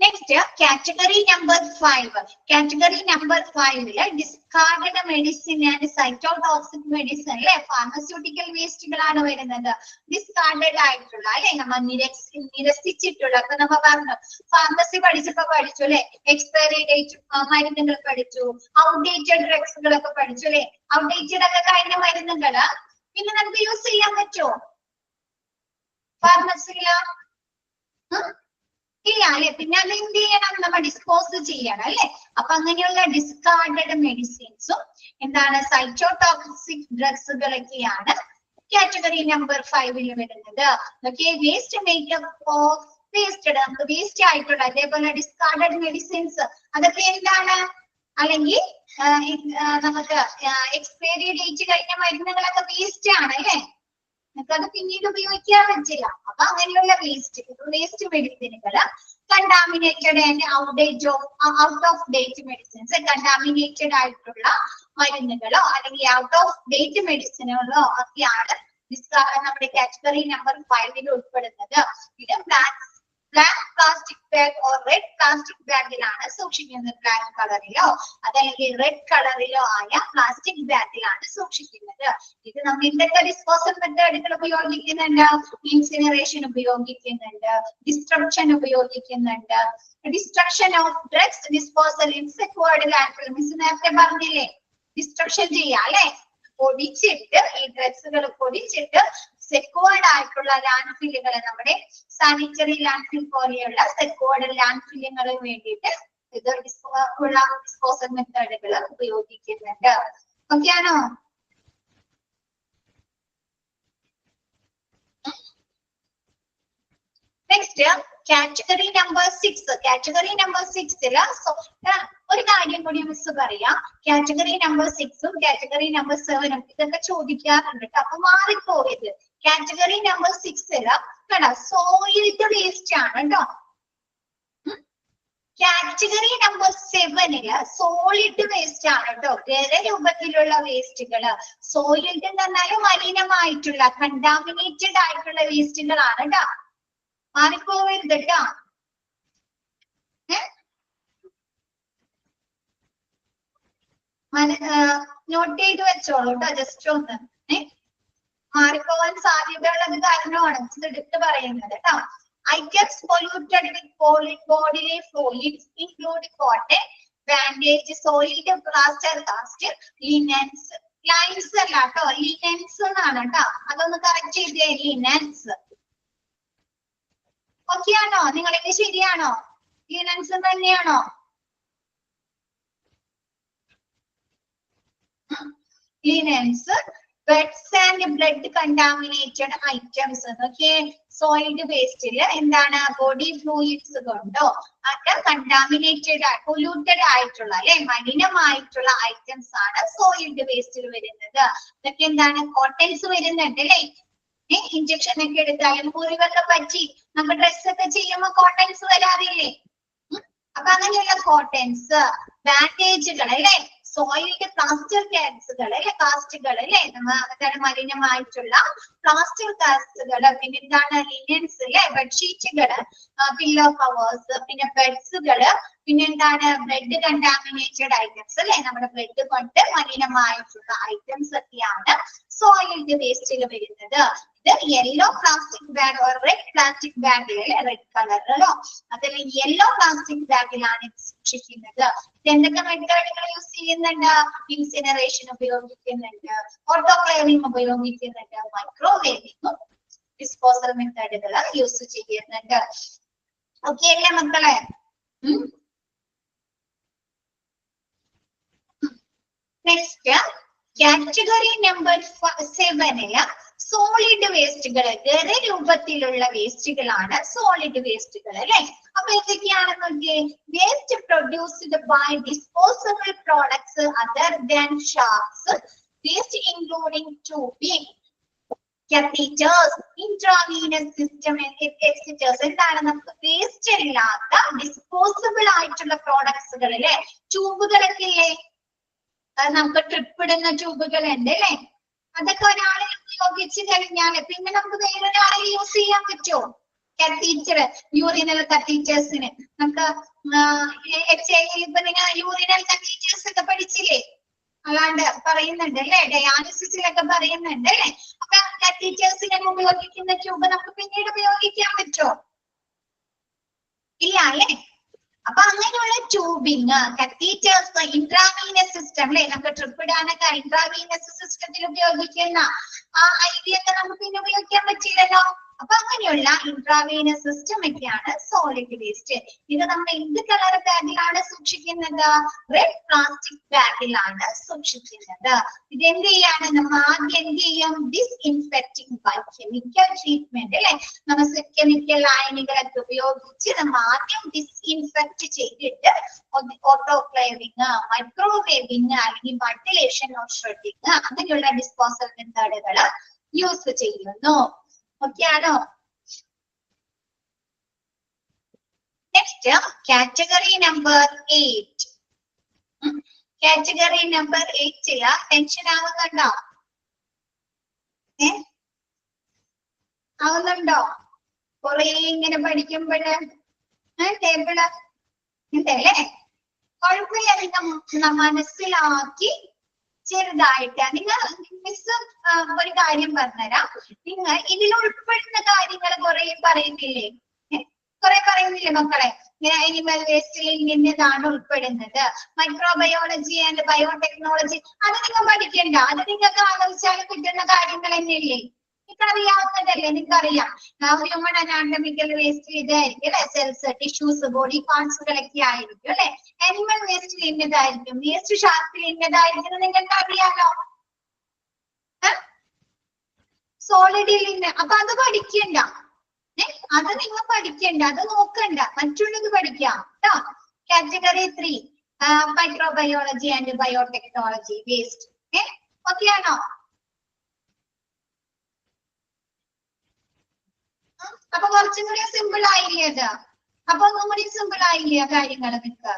next category number 5. Category number 5 discarded medicine and cytotoxic medicine അല്ലെ, ഫാർമസ്യൂട്ടിക്കൽ വേസ്റ്റുകളാണ് വരുന്നത്. ഡിസ്കാർഡഡ് ആയിട്ടുള്ള അല്ലെ, നമ്മൾ നിരസിച്ചിട്ടുള്ള. അപ്പൊ നമ്മ പറഞ്ഞു ഫാർമസി പഠിച്ചു അല്ലെ, എക്സ്പയറി ഡേറ്റ് മരുന്നുകൾ പഠിച്ചു, ഔട്ട്ഡേറ്റഡ് ഡ്രഗ്സുകളൊക്കെ പഠിച്ചു അല്ലെ. ഔട്ട്ഡേറ്റഡ് ഒക്കെ കഴിഞ്ഞ മരുന്നുകള് പിന്നെ നമുക്ക് യൂസ് ചെയ്യാൻ പറ്റുമോ ഫാർമസിയില്? ഇല്ല അല്ലെ. പിന്നെ അത് എന്ത് ചെയ്യണം? നമ്മൾ ഡിസ്പോസ് ചെയ്യണം അല്ലെ. അപ്പൊ അങ്ങനെയുള്ള ഡിസ്കാർഡഡ് മെഡിസിൻസും എന്താണ് സൈറ്റോടോക്സിക് ഡ്രഗ്സുകളൊക്കെയാണ് കാറ്റഗറി നമ്പർ 5 വരുന്നത്. Okay, waste makeup of wasted, നമുക്ക് വേസ്റ്റ് ആയിട്ടുള്ള അതേപോലെ ഡിസ്കാർഡഡ് മെഡിസിൻസ് അതൊക്കെ എന്താണ്? അല്ലെങ്കിൽ നമുക്ക് എക്സ്പയറി ഡേറ്റ് കഴിഞ്ഞ മരുന്നുകളൊക്കെ വേസ്റ്റ് ആണ് അല്ലെ, നമുക്കത് പിന്നീട് ഉപയോഗിക്കാൻ പറ്റില്ല. അപ്പൊ അങ്ങനെയുള്ള വേസ്റ്റ് മെഡിസിനുകൾ, contaminated and out of date medicines, contaminated ആയിട്ടുള്ള മരുന്നുകളോ അല്ലെങ്കിൽ ഔട്ട് ഓഫ് ഡേറ്റ് മെഡിസിനുകളോ ഒക്കെയാണ് നമ്മുടെ കാറ്റഗറി നമ്പർ 5 ഉൾപ്പെടുന്നത്. ഇത് black plastic bag or red plastic ബാഗിലാണ് സൂക്ഷിക്കുന്നത്. ബ്ലാക്ക് കളറിലോ അതല്ലെങ്കിൽ റെഡ് കളറിലോ ആയ പ്ലാസ്റ്റിക് ബാഗിലാണ് സൂക്ഷിക്കുന്നത്. ഇത് നമ്മൾ എന്തൊക്കെ ഡിസ്പോസൽ മെത്തേഡുകൾ ഉപയോഗിക്കുന്നുണ്ട്? ഇൻസിനറേഷൻ ഉപയോഗിക്കുന്നുണ്ട്, ഡിസ്ട്രക്ഷൻ ഉപയോഗിക്കുന്നുണ്ട്. Destruction of drugs disposal in secured landfill. Miss നേരത്തെ പറഞ്ഞില്ലേ, ഡിസ്ട്രക്ഷൻ ചെയ്യാം അല്ലെ, പൊടിച്ചിട്ട് ഈ ഡ്രഗ്സുകൾ പൊടിച്ചിട്ട് സെക്യൂർഡ് ആയിട്ടുള്ള ലാൻഡ്ഫില്ലുകൾ, നമ്മുടെ സാനിറ്ററി ലാൻഡ്ഫിൽ പോലെയുള്ള സെക്യൂർഡ് ലാൻഡ്ഫില്ലുകളിൽ വേണ്ടിയിട്ട് ഇത് ഡിസ്പോസൽ മെത്തേഡുകൾ ഉപയോഗിക്കുന്നുണ്ട്. ഓക്കെ ആണോ? Next category number 6. Category number 6 ഒരു കാര്യം കൂടി മിസ് പറയാം. കാറ്റഗറി നമ്പർ 6ഉം കാറ്റഗറി നമ്പർ 7ഉം ഇതൊക്കെ ചോദിക്കാറുണ്ട്. അപ്പൊ മാറിപ്പോയത്. കാറ്റഗറി നമ്പർ 6 സോയിൽഡ് വേസ്റ്റ് ആണ് കേട്ടോ. കാറ്റഗറി നമ്പർ 7 സോളിഡ് വേസ്റ്റ് ആണ് കേട്ടോ. ഖരരൂപത്തിലുള്ള വേസ്റ്റുകള്. സോയിൽഡ് എന്ന് പറഞ്ഞാൽ മലിനമായിട്ടുള്ള കണ്ടാമിനേറ്റഡ് ആയിട്ടുള്ള വേസ്റ്റുകളാണ് കേട്ടോ. മാറിപ്പോവരുത് കേട്ടോ. നോട്ട് ചെയ്ത് വെച്ചോളൂ കേട്ടോ. ജസ്റ്റ് ഒന്ന് മാറിപ്പോവാൻ സാധ്യതയുള്ളത് കാരണമാണ് ഇത് എടുത്ത് പറയുന്നത് കേട്ടോ. Items polluted with bodily fluids include cotton, bandage, soiled plaster cast, linens. Lines അല്ല കേട്ടോ, linens എന്നാണ് കേട്ടോ. അതൊന്ന് കറക്റ്റ് ചെയ്തേ. linens ഓക്കെ ആണോ? നിങ്ങൾക്ക് ശരിയാണോ? linens തന്നെയാണോ? linens, beds and blood contaminated items. Okay, soiled waste എന്താണ്? ബോഡി ഫ്ലൂയിഡ്സ് കൊണ്ടോ അത് കണ്ടാമിനേറ്റഡ് പൊല്യൂട്ടഡ് ആയിട്ടുള്ള അല്ലെ മലിനമായിട്ടുള്ള ഐറ്റംസ് ആണ് സോയിൽഡ് വേസ്റ്റിൽ വരുന്നത്. ഇതൊക്കെ എന്താണ്? കോട്ടൺസ് വരുന്നുണ്ട് അല്ലെ. ഇഞ്ചക്ഷൻ ഒക്കെ എടുത്താലും മുറിവൊക്കെ പറ്റി നമ്മൾ ഡ്രസ് ഒക്കെ ചെയ്യുമ്പോൾ കോട്ടൺസ് വരാറില്ലേ? അപ്പൊ അങ്ങനെയുള്ള കോട്ടൺസ്, ബാൻഡേജുകൾ അല്ലെ, സോയിൽഡ് പ്ലാസ്റ്റർ കാസ്റ്റുകൾ അല്ലെ, കാസ്റ്റുകൾ അല്ലെ, അതാണ് മലിനമായിട്ടുള്ള പ്ലാസ്റ്റർ കാസ്റ്റുകള്. പിന്നെ എന്താണ്? ലിനൻസ് അല്ലെ, ബെഡ്ഷീറ്റുകള്, പില്ലോ കവേഴ്സ്, പിന്നെ ബെഡ്സുകള്, പിന്നെ എന്താണ്? ബ്ലഡ് കണ്ടാമിനേറ്റഡ് ഐറ്റംസ് അല്ലെ, നമ്മുടെ ബ്ലഡ് കൊണ്ട് മലിനമായിട്ടുള്ള ഐറ്റംസ് ഒക്കെയാണ് സോയിൽഡ് വേസ്റ്റിൽ വരുന്നത്. ഇത് yellow plastic bag or red plastic bag അല്ലെ, റെഡ് കളറിലോ അതിൽ യെല്ലോ പ്ലാസ്റ്റിക് ബാഗിലാണ് സൂക്ഷിക്കുന്നത്. എന്തൊക്കെ മെത്തേഡുകൾ യൂസ് ചെയ്യുന്നുണ്ട്? ഇൻസിനറേഷൻ ഉപയോഗിക്കുന്നുണ്ട്, ഓട്ടോക്ലേവിംഗ് ഉപയോഗിക്കുന്നുണ്ട്, മൈക്രോവേവിംഗും ഡിസ്പോസൽ മെത്തേഡുകൾ യൂസ് ചെയ്യുന്നുണ്ട്. ഓക്കെ അല്ലേ മക്കളെ? നെക്സ്റ്റ് കാറ്റഗറി നമ്പർ 7 സോളിഡ് വേസ്റ്റുകൾ. ഖരരൂപത്തിലുള്ള വേസ്റ്റുകളാണ് സോളിഡ് വേസ്റ്റുകൾ അല്ലെ. അപ്പൊ എന്തൊക്കെയാണെന്നൊക്കെ? Waste produced by disposable products other than sharps, waste including tubing, catheters, intravenous system, etc. എന്താണ്? നമുക്ക് വേസ്റ്റ് ഇല്ലാത്ത ഡിസ്പോസബിൾ ആയിട്ടുള്ള പ്രോഡക്ട്സുകൾ അല്ലെ, ട്യൂബുകളൊക്കെ ഇല്ലേ, നമുക്ക് ട്രിപ്പ് ഇടുന്ന ട്യൂബുകൾ ഉണ്ട് അല്ലെ. അതൊക്കെ ഒരാളെ ഉപയോഗിച്ച് കഴിഞ്ഞാൽ പിന്നെ നമുക്ക് വേറൊരാളെ യൂസ് ചെയ്യാൻ പറ്റുമോ? കത്തീറ്റർ, യൂറിനൽ കത്തീറ്റേഴ്സിന് നമുക്ക് ഇപ്പൊ നിങ്ങൾ യൂറിനൽ കത്തീറ്റേഴ്സ് ഒക്കെ പഠിച്ചില്ലേ? അല്ലാണ്ട് പറയുന്നുണ്ട് അല്ലെ, ഡയാലിസിസിലൊക്കെ പറയുന്നുണ്ട് അല്ലെ. അപ്പൊ കത്തീറ്റേഴ്സിനെ ഉപയോഗിക്കുന്ന ട്യൂബ് നമുക്ക് പിന്നീട് ഉപയോഗിക്കാൻ പറ്റുമോ? ഇല്ല അല്ലെ. അപ്പൊ അങ്ങനെയുള്ള ട്യൂബിങ്, കത്തീറ്റേഴ്സ്, ഇൻട്രാവീനസ് സിസ്റ്റം അല്ലെ, നമുക്ക് ട്രിപ്പ് ഇടാനൊക്കെ ഇൻട്രാവീനസ് സിസ്റ്റത്തിൽ ഉപയോഗിക്കുന്ന ആ ഐഡിയ ഒക്കെ നമുക്ക് പിന്നെ ഉപയോഗിക്കാൻ പറ്റില്ലല്ലോ. അപ്പൊ അങ്ങനെയുള്ള ഇൻട്രാവീനസ് സിസ്റ്റം ഒക്കെയാണ് സോളിഡ് വേസ്റ്റ്. ഇത് നമ്മൾ എന്ത് കളർ ബാഗിലാണ് സൂക്ഷിക്കുന്നത്? റെഡ് പ്ലാസ്റ്റിക് ബാഗിലാണ് സൂക്ഷിക്കുന്നത്. ഇത് എന്ത് ചെയ്യാണ്? നമ്മൾ ആദ്യം എന്ത് ചെയ്യും? ഡിസ്ഇൻഫെക്റ്റിംഗ് ബൈ കെമിക്കൽ ട്രീറ്റ്മെന്റ് അല്ലെ. നമ്മൾ കെമിക്കൽ ലായനികളൊക്കെ ഉപയോഗിച്ച് നമ്മൾ ആദ്യം ഡിസ്ഇൻഫെക്ട് ചെയ്തിട്ട് ഓട്ടോക്ലേവിംഗ്, മൈക്രോവേവിംഗ് അല്ലെങ്കിൽ വെന്റിലേഷൻ ഓർ ഷ്രെഡിംഗ് അങ്ങനെയുള്ള ഡിസ്പോസൽ മെത്തേഡുകൾ യൂസ് ചെയ്യുന്നു. ഓക്കെ ആണോ? Next category number 8. Category number 8 tension ആവുന്നുണ്ടോ? ആവുന്നുണ്ടോ? കൊറേ ഇങ്ങനെ പഠിക്കുമ്പോഴ് ടേബിള് ഉണ്ടല്ലേ. കുഴപ്പമില്ല, നിങ്ങൾ മനസ്സിലാക്കി ചെറുതായിട്ട് നിങ്ങൾ മിസ് ഒരു കാര്യം പറഞ്ഞുതരാം. നിങ്ങൾ ഇതിൽ ഉൾപ്പെടുന്ന കാര്യങ്ങൾ കുറെ പറയുന്നില്ലേ? കുറെ പറയുന്നില്ലേ മക്കളെ? അനിമൽ വേസ്റ്റിൽ ഇന്നതാണ് ഉൾപ്പെടുന്നത്, മൈക്രോബയോളജി ആൻഡ് ബയോടെക്നോളജി. അത് നിങ്ങൾ പഠിക്കണ്ട, അത് നിങ്ങൾക്ക് ആലോചിച്ചാൽ കിട്ടുന്ന കാര്യങ്ങൾ തന്നെയല്ലേ? നിങ്ങൾക്ക് അറിയാവുന്നതല്ലേ? നിങ്ങൾക്ക് അറിയാം ഹ്യൂമൻ അനാട്ടമിക്കൽ വേസ്റ്റ് ഇതായിരിക്കും അല്ലെ, സെൽസ്, ടിഷ്യൂസ്, ബോഡി പാർട്സുകളൊക്കെ ആയിരിക്കും അല്ലെ. അനിമൽ വേസ്റ്റിൽ ഇന്നതായിരിക്കും, വേസ്റ്റ് ശാസ്ത്രത്തിൽ ഇന്നതായിരിക്കും, നിങ്ങൾക്ക് അറിയാലോ. സോളിഡിൽ ഇന്ന്. അപ്പൊ അത് പഠിക്കണ്ട, അത് നിങ്ങൾ പഠിക്കണ്ട, അത് നോക്കണ്ട, മറ്റുള്ളത് പഠിക്കാം കേട്ടോ. Category 3 microbiology and biotechnology waste. Okay ആണോ? അപ്പൊ കുറച്ചും കൂടി സിമ്പിൾ ആയില്ലേ അത്? അപ്പൊ ഒന്നും കൂടി സിമ്പിൾ ആയില്ലേ ആ കാര്യങ്ങൾ നിൽക്കുക.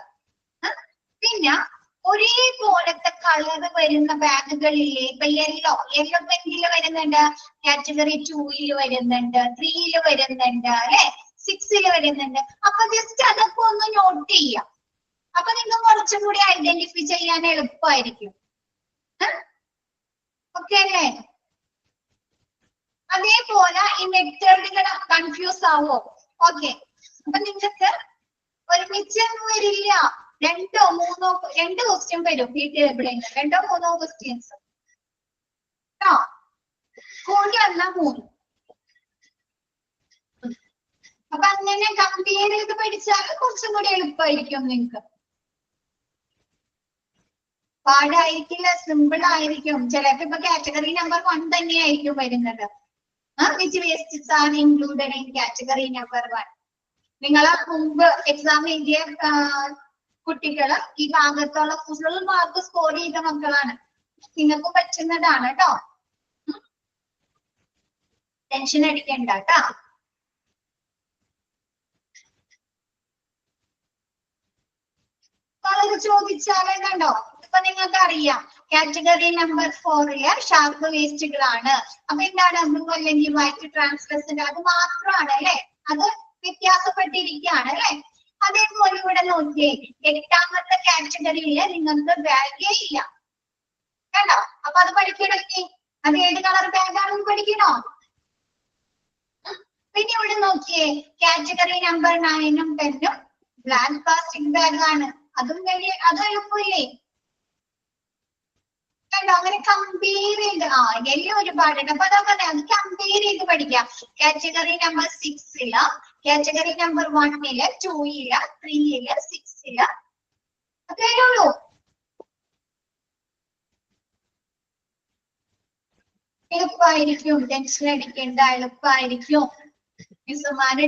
പിന്നെ ഒരേപോലത്തെ കളർ വരുന്ന ബാഗുകളില്ലേ, ഇപ്പൊ യെല്ലോ പെന്നില് വരുന്നുണ്ട്, കാറ്റഗറി 2 വരുന്നുണ്ട്, 3 വരുന്നുണ്ട്, അല്ലെ 6 വരുന്നുണ്ട്. അപ്പൊ ജസ്റ്റ് അതൊക്കെ ഒന്ന് നോട്ട് ചെയ്യാം. അപ്പൊ നിങ്ങൾക്ക് കുറച്ചും കൂടി ഐഡന്റിഫൈ ചെയ്യാൻ എളുപ്പമായിരിക്കും. ഓക്കെ അല്ലേ? അതേപോലെ ഈ മെത്തേഡുകൾ കൺഫ്യൂസ് ആവോ? ഓക്കെ, അപ്പൊ നിങ്ങൾക്ക് ഒരുമിച്ചൊന്നും വരില്ല, രണ്ട് ക്വസ്റ്റ്യൻ വരും ഈ ടേബിളിൽ നിന്ന്, 2-3 ക്വസ്റ്റ്യൻസ് കേട്ടോ. കൂടി വന്ന 3. അപ്പൊ അങ്ങനെ കമ്പയർ ചെയ്ത് പഠിച്ചാൽ കുറച്ചും കൂടി എളുപ്പമായിരിക്കും നിങ്ങൾക്ക്. പാടായിരിക്കില്ല, സിമ്പിൾ ആയിരിക്കും. ചിലപ്പോ ഇപ്പൊ കാറ്റഗറി നമ്പർ 1 തന്നെയായിരിക്കും വരുന്നത്. Which wastes are included in category number 1. നിങ്ങളെ മുമ്പ് എക്സാം എഴുതിയ കുട്ടികള് ഈ ഭാഗത്തുള്ള ഫുൾ മാർക്ക് സ്കോർ ചെയ്ത മക്കളാണ്. നിങ്ങൾക്ക് പറ്റുന്നതാണ് കേട്ടോ, ടെൻഷൻ അടിക്കണ്ട കേട്ടോ. കളർ ചോദിച്ചാലേ കണ്ടോ, ഇപ്പൊ നിങ്ങൾക്ക് അറിയാം കാറ്റഗറി നമ്പർ 4 ഷാർപ്പ് വേസ്റ്റുകളാണ്. അപ്പൊ എന്താണ് ബ്ലൂ അല്ലെങ്കിൽ വൈറ്റ് ട്രാൻസ്ലസന്റ്, അത് മാത്രമാണ് അല്ലെ, അത് വ്യത്യാസപ്പെട്ടിരിക്കുകയാണ് അല്ലെ. അതേപോലെ ഇവിടെ നോക്കിയേ, 8ാമത്തെ കാറ്റഗറിയില് നിങ്ങൾക്ക് ബാഗേ ഇല്ല കണ്ടോ. അപ്പൊ അത് പഠിക്കണമെങ്കിൽ അത് ഏത് കളർ ബാഗാണെന്ന് പഠിക്കണോ? പിന്നെ ഇവിടെ നോക്കിയേ, കാറ്റഗറി നമ്പർ 9ഉം 10ഉം ബ്ലാക്ക് പ്ലാസ്റ്റിക് ബാഗാണ്. അതും എളുപ്പമില്ലേ കണ്ടോ. അങ്ങനെ കമ്പയർ ചെയ്ത് എല്ലാം ഒരുപാടുണ്ട്. അപ്പൊ അതാ പറഞ്ഞ അത് കമ്പയർ ചെയ്ത് പഠിക്കാം. കാറ്റഗറി നമ്പർ 6 കാറ്റഗറി നമ്പർ 1 2 3 6 അത്രേ ഉള്ളൂ. എളുപ്പമായിരിക്കും, ടെൻഷൻ അടിക്കേണ്ട, എളുപ്പമായിരിക്കും. മിസ്സുമാര്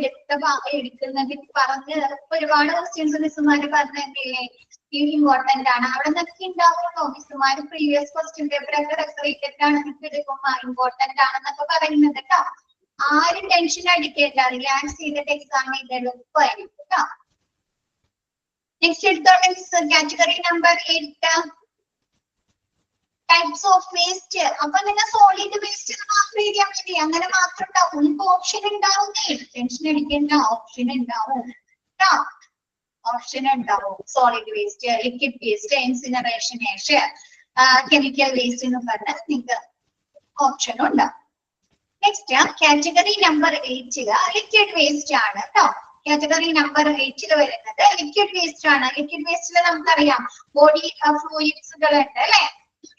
എടുക്കുന്നതിൽ പറഞ്ഞ് ഒരുപാട് ക്വസ്റ്റ്യൻസ് മിസ്സുമാര് പറഞ്ഞില്ലേ ഇമ്പോർട്ടന്റ് ആണ്. അവിടെ നിന്നൊക്കെ ഉണ്ടാവുമല്ലോ മിസ്സുമാര് പ്രീവിയസ് ക്വസ്റ്റ്യൻ പേപ്പർ ഒക്കെ റെഫറേറ്റഡ് ആണെന്നൊക്കെ എടുക്കുമ്പോ ഇമ്പോർട്ടന്റ് ആണെന്നൊക്കെ പറയുന്നത് കേട്ടോ. ആരും ടെൻഷൻ അടിക്കേണ്ട, റിലാക്സ് ചെയ്തിട്ട് എക്സാം ചെയ്ത് എളുപ്പമായിരിക്കും കേട്ടോ. നെക്സ്റ്റ് എടുത്തോട്ടെ miss, category number 8 types of waste. അപ്പൊ നിങ്ങൾ സോളിഡ് വേസ്റ്റ് മാത്രം എഴുതിയാൽ മതി, അങ്ങനെ മാത്രം ഉണ്ടാവും. ഇപ്പൊ ഓപ്ഷൻ ഉണ്ടാവുന്നേ, ടെൻഷൻ അടിക്കേണ്ട, ഓപ്ഷൻ ഉണ്ടാവും കേട്ടോ. ഓപ്ഷൻ ഉണ്ടാവും. Solid waste, liquid waste, incineration waste, chemical waste എന്ന് പറഞ്ഞ് നിങ്ങൾക്ക് ഓപ്ഷനും ഉണ്ടാവും. Next category number 8 liquid waste ആണ് കേട്ടോ. കാറ്റഗറി നമ്പർ 8 വരുന്നത് ലിക്വിഡ് വേസ്റ്റ് ആണ്. ലിക്വിഡ് വേസ്റ്റിൽ നമുക്കറിയാം ബോഡി ഫ്ലൂയിഡ്സുകൾ ഉണ്ട് അല്ലെ,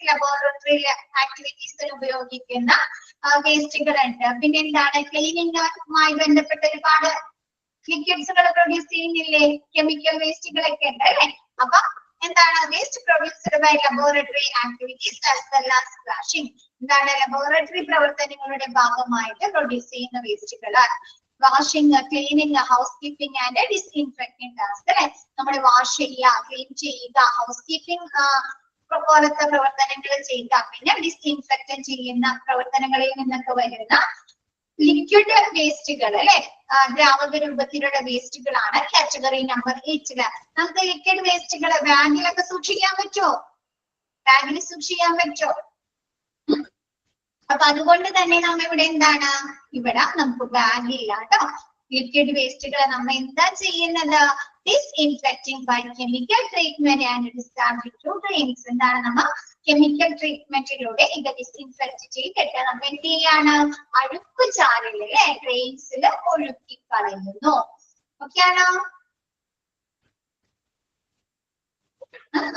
ലബോറട്ടറി ആക്ടിവിറ്റീസിന് ഉപയോഗിക്കുന്ന വേസ്റ്റുകൾ ഉണ്ട്. പിന്നെ എന്താണ്, ക്ലീനിങ്ങുമായി ബന്ധപ്പെട്ട ഒരുപാട് ലിക്വിഡ്സുകൾ പ്രൊഡ്യൂസ് ചെയ്യുന്നില്ലേ, കെമിക്കൽ വേസ്റ്റുകളൊക്കെ ഉണ്ട് അല്ലെ. അപ്പൊ എന്താണ്, waste produced by laboratory activities as well as washing. എന്താണ്, ലബോറട്ടറി പ്രവർത്തനങ്ങളുടെ ഭാഗമായിട്ട് പ്രൊഡ്യൂസ് ചെയ്യുന്ന വേസ്റ്റുകൾ. Washing, cleaning, housekeeping and disinfecting task അല്ലെ. നമ്മൾ വാഷ് ചെയ്യുക, ക്ലീൻ ചെയ്യുക, ഹൗസ് കീപ്പിംഗ് പോലത്തെ പ്രവർത്തനങ്ങൾ ചെയ്യുക, പിന്നെ ഡിസ്ഇൻഫെക്ട് ചെയ്യുന്ന പ്രവർത്തനങ്ങളിൽ നിന്നൊക്കെ വരുന്ന ലിക്വിഡ് വേസ്റ്റുകൾ അല്ലെ, ദ്രാവക രൂപത്തിലുള്ള വേസ്റ്റുകളാണ് കാറ്റഗറി നമ്പർ 8. നമുക്ക് ലിക്വിഡ് വേസ്റ്റുകൾ ബാഗിലൊക്കെ സൂക്ഷിക്കാൻ പറ്റുമോ? ബാഗിൽ സൂക്ഷിക്കാൻ പറ്റുമോ? അപ്പൊ അതുകൊണ്ട് തന്നെ നമ്മ ഇവിടെ എന്താണ്, ഇവിടെ നമുക്ക് ബാഗ് ഇല്ല കേട്ടോ. ലിക്വിഡ് വേസ്റ്റുകൾ നമ്മൾ എന്താ ചെയ്യുന്നത്, disinfecting by chemical treatment and discharging to drains. എന്താണ്, നമ്മൾ കെമിക്കൽ ട്രീറ്റ്മെന്റിലൂടെ ഇത് ഡിസ്ഇൻഫെക്ട് ചെയ്തിട്ട് നമ്മൾ എന്ത് ചെയ്യാണ്, അഴുക്ക് ചാലില് അല്ലെ ഡ്രെയിൻസിൽ ഒഴുക്കി കളയുന്നു. ഓക്കെ ആണോ?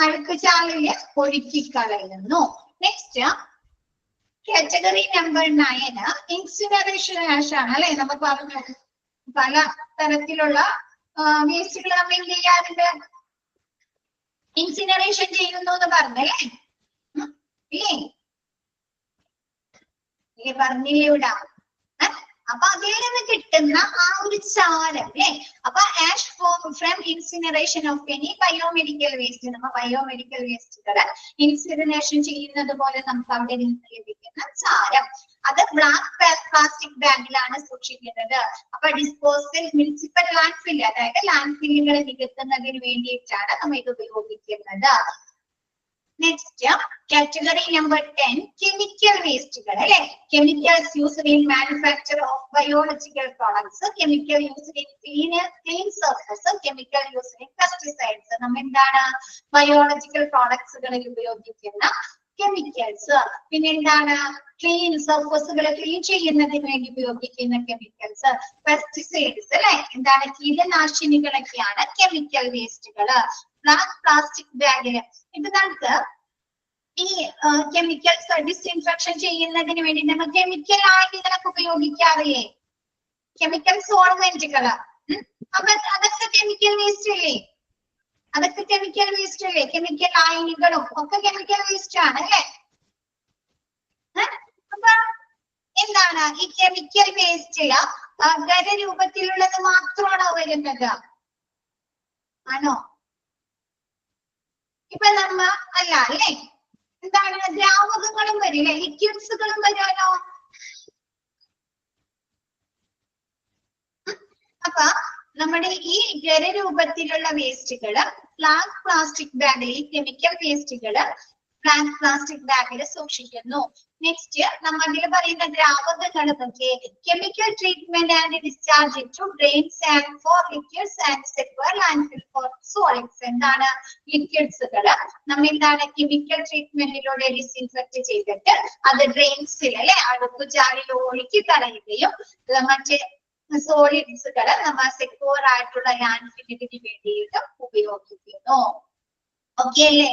അഴുക്ക് ചാലില് ഒഴുക്കി കളയുന്നു. Next category number 9 incineration ash ആണ് അല്ലെ. നമ്മൾ പറഞ്ഞു പല തരത്തിലുള്ള വേസ്റ്റുകൾ നമ്മൾ എന്ത് ചെയ്യാറുണ്ട്, ഇൻസിനറേഷൻ ചെയ്യുന്നു എന്ന് പറഞ്ഞല്ലേ ഇല്ലേ, പറഞ്ഞില്ലേ ഇവിടെ. അപ്പൊ അതിൽ നിന്ന് കിട്ടുന്ന ആ ഒരു ചാരം അല്ലെ. അപ്പൊ ash from incineration of any biomedical waste, നമ്മ ബയോമെഡിക്കൽ വേസ്റ്റുകൾ ഇൻസിനറേഷൻ ചെയ്യുന്നത് പോലെ നമുക്ക് അവിടെ നിന്ന് ലഭിക്കുന്ന ചാരം. അത് ബ്ലാക്ക് പ്ലാസ്റ്റിക് ബാഗിലാണ് സൂക്ഷിക്കുന്നത്. അപ്പൊ ഡിസ്പോസൽ മുനിസിപ്പൽ ലാൻഡ് ഫില്ല്, അതായത് ലാൻഡ് ഫില്ലുകൾ നികത്തുന്നതിന് വേണ്ടിയിട്ടാണ് നമ്മൾ ഇത് ഉപയോഗിക്കുന്നത്. നെക്സ്റ്റ് കാറ്റഗറി നമ്പർ 10 കെമിക്കൽ വേസ്റ്റുകൾ അല്ലെ. Chemicals used in manufacture of biological products, chemical used in clean surface, chemical used in pesticides. നമ്മൾ എന്താണ് ബയോളജിക്കൽ പ്രോഡക്ട്സുകളിൽ ഉപയോഗിക്കുന്ന കെമിക്കൽസ്. പിന്നെ എന്താണ് ക്ലീൻ സർഫസുകൾ ക്ലീൻ ചെയ്യുന്നതിന് വേണ്ടി ഉപയോഗിക്കുന്ന കെമിക്കൽസ്, പെസ്റ്റിസൈഡ്സ് അല്ലെ. എന്താണ് കീടനാശിനികളൊക്കെയാണ് കെമിക്കൽ വേസ്റ്റുകൾ. ബ്ലാക്ക് പ്ലാസ്റ്റിക് ബാഗില് ഇത് നമുക്ക് ഈ കെമിക്കൽസ് ഡിസ്ഇൻഫെക്ഷൻ ചെയ്യുന്നതിന് വേണ്ടി നമ്മൾ കെമിക്കൽ ആയുധങ്ങളൊക്കെ ഉപയോഗിക്കാറില്ലേ, കെമിക്കൽ സോൾവെന്റുകൾ. അപ്പൊ അതൊക്കെ കെമിക്കൽ വേസ്റ്റ് അല്ലേ, അതൊക്കെ കെമിക്കൽ വേസ്റ്റ് അല്ലേ. കെമിക്കൽ ആയനികളും ഒക്കെ കെമിക്കൽ വേസ്റ്റ് ആണ് അല്ലെ. അപ്പൊ എന്താണ് ഈ കെമിക്കൽ വേസ്റ്റില് ഖരരൂപത്തിലുള്ളത് മാത്രമാണോ വരുന്നത്? ആണോ? ഇപ്പൊ നമ്മ അല്ല അല്ലേ, എന്താണ് ദ്രാവകങ്ങളും വരില്ലേ, ലിക്വിഡ്സുകളും വരുമല്ലോ. അപ്പൊ നമ്മുടെ ഈ ഖരരൂപത്തിലുള്ള വേസ്റ്റുകള് ബ്ലാക്ക് പ്ലാസ്റ്റിക് ബാഗിൽ, കെമിക്കൽ വേസ്റ്റുകള് ബ്ലാക്ക് പ്ലാസ്റ്റിക് ബാഗിൽ സൂക്ഷിക്കുന്നു. നെക്സ്റ്റ് നമ്മൾ ഇതിൽ പറയുന്ന ദ്രാവകങ്ങൾ നോക്കിയേ. Chemical treatment and discharge to drains and for liquids and secure landfill for solids. എന്താണ് ലിക്വിഡ്സുകള് നമ്മൾ എന്താണ് കെമിക്കൽ ട്രീറ്റ്മെന്റിലൂടെ ഡിസ്ഇൻഫെക്ട് ചെയ്തിട്ട് അത് ഡ്രെയിൻസിൽ അല്ലെ അഴുക്കുചാലിൽ ഒഴുക്കി കളയുകയും മറ്റേ സോളിഡ്സുകള് നമ്മൾ സെക്യൂർ ആയിട്ടുള്ള ലാൻഡ്ഫില്ലിന് വേണ്ടിയിട്ട് ഉപയോഗിക്കുന്നു. ഓക്കെ അല്ലേ?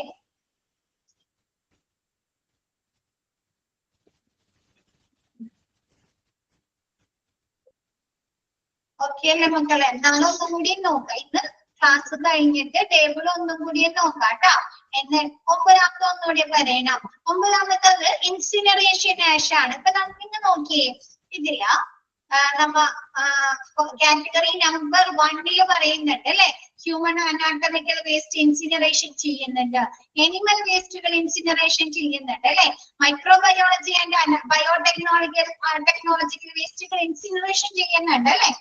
ഓക്കെ അല്ലേ മക്കളെ? നാളെ ഒന്നും കൂടി നോക്കാം. ഇന്ന് ക്ലാസ് കഴിഞ്ഞിട്ട് ടേബിൾ ഒന്നും കൂടി നോക്കാം കേട്ടോ. എന്ന് 9ാമത്തെ ഒന്നുകൂടി പറയണം. 9ാമത്തത് ഇൻസിനറേഷൻ ആഷ് ആണ്. ഇപ്പൊ നമുക്ക് നോക്കിയേ, ഇതില നമ്മ കാറ്റഗറി നമ്പർ 1 പറയുന്നുണ്ട് അല്ലെ. ഹ്യൂമൻ അനാട്ടമിക്കൽ വേസ്റ്റ് ഇൻസിനറേഷൻ ചെയ്യുന്നുണ്ട്, എനിമൽ വേസ്റ്റുകൾ ഇൻസിനറേഷൻ ചെയ്യുന്നുണ്ട് അല്ലെ, മൈക്രോബയോളജി ആൻഡ് ടെക്നോളജിക്കൽ വേസ്റ്റുകൾ ഇൻസിനറേഷൻ ചെയ്യുന്നുണ്ട് അല്ലെ.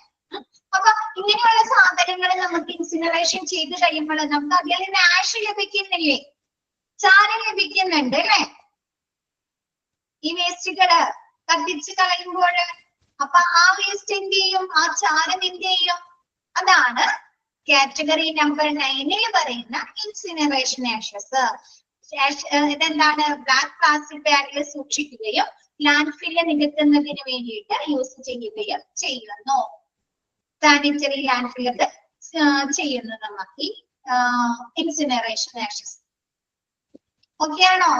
അപ്പൊ ഇങ്ങനെയുള്ള സാധനങ്ങൾ നമുക്ക് ഇൻസിനറേഷൻ ചെയ്ത് കഴിയുമ്പോൾ നമുക്ക് അതിൽ നിന്ന് ആഷ് ലഭിക്കുന്നില്ലേ, ചാരം ലഭിക്കുന്നുണ്ട് അല്ലെ, ഈ വേസ്റ്റുകള് കത്തിച്ച് കളയുമ്പോൾ. അപ്പൊ ആ വേസ്റ്റ് എന്ത് ചെയ്യും, ആ ചാരം എന്ത് ചെയ്യും? അതാണ് കാറ്റഗറി നമ്പർ 9 പറയുന്ന ഇൻസിനറേഷൻ ആഷസ്. ഇതെന്താണ് ബ്ലാക്ക് പ്ലാസ്റ്റിക് ബാഗിൽ സൂക്ഷിക്കുകയും ലാൻഡ് ഫില്ല് നികത്തുന്നതിന് വേണ്ടിയിട്ട് യൂസ് ചെയ്യുകയും ചെയ്യുന്നു. സാനിറ്ററി ലാൻഡ് ഫില്ലൊക്കെ ചെയ്യുന്നു നമുക്ക് ഈ ഇൻസിനറേഷൻ ആഷസ്. ഓക്കെ ആണോ?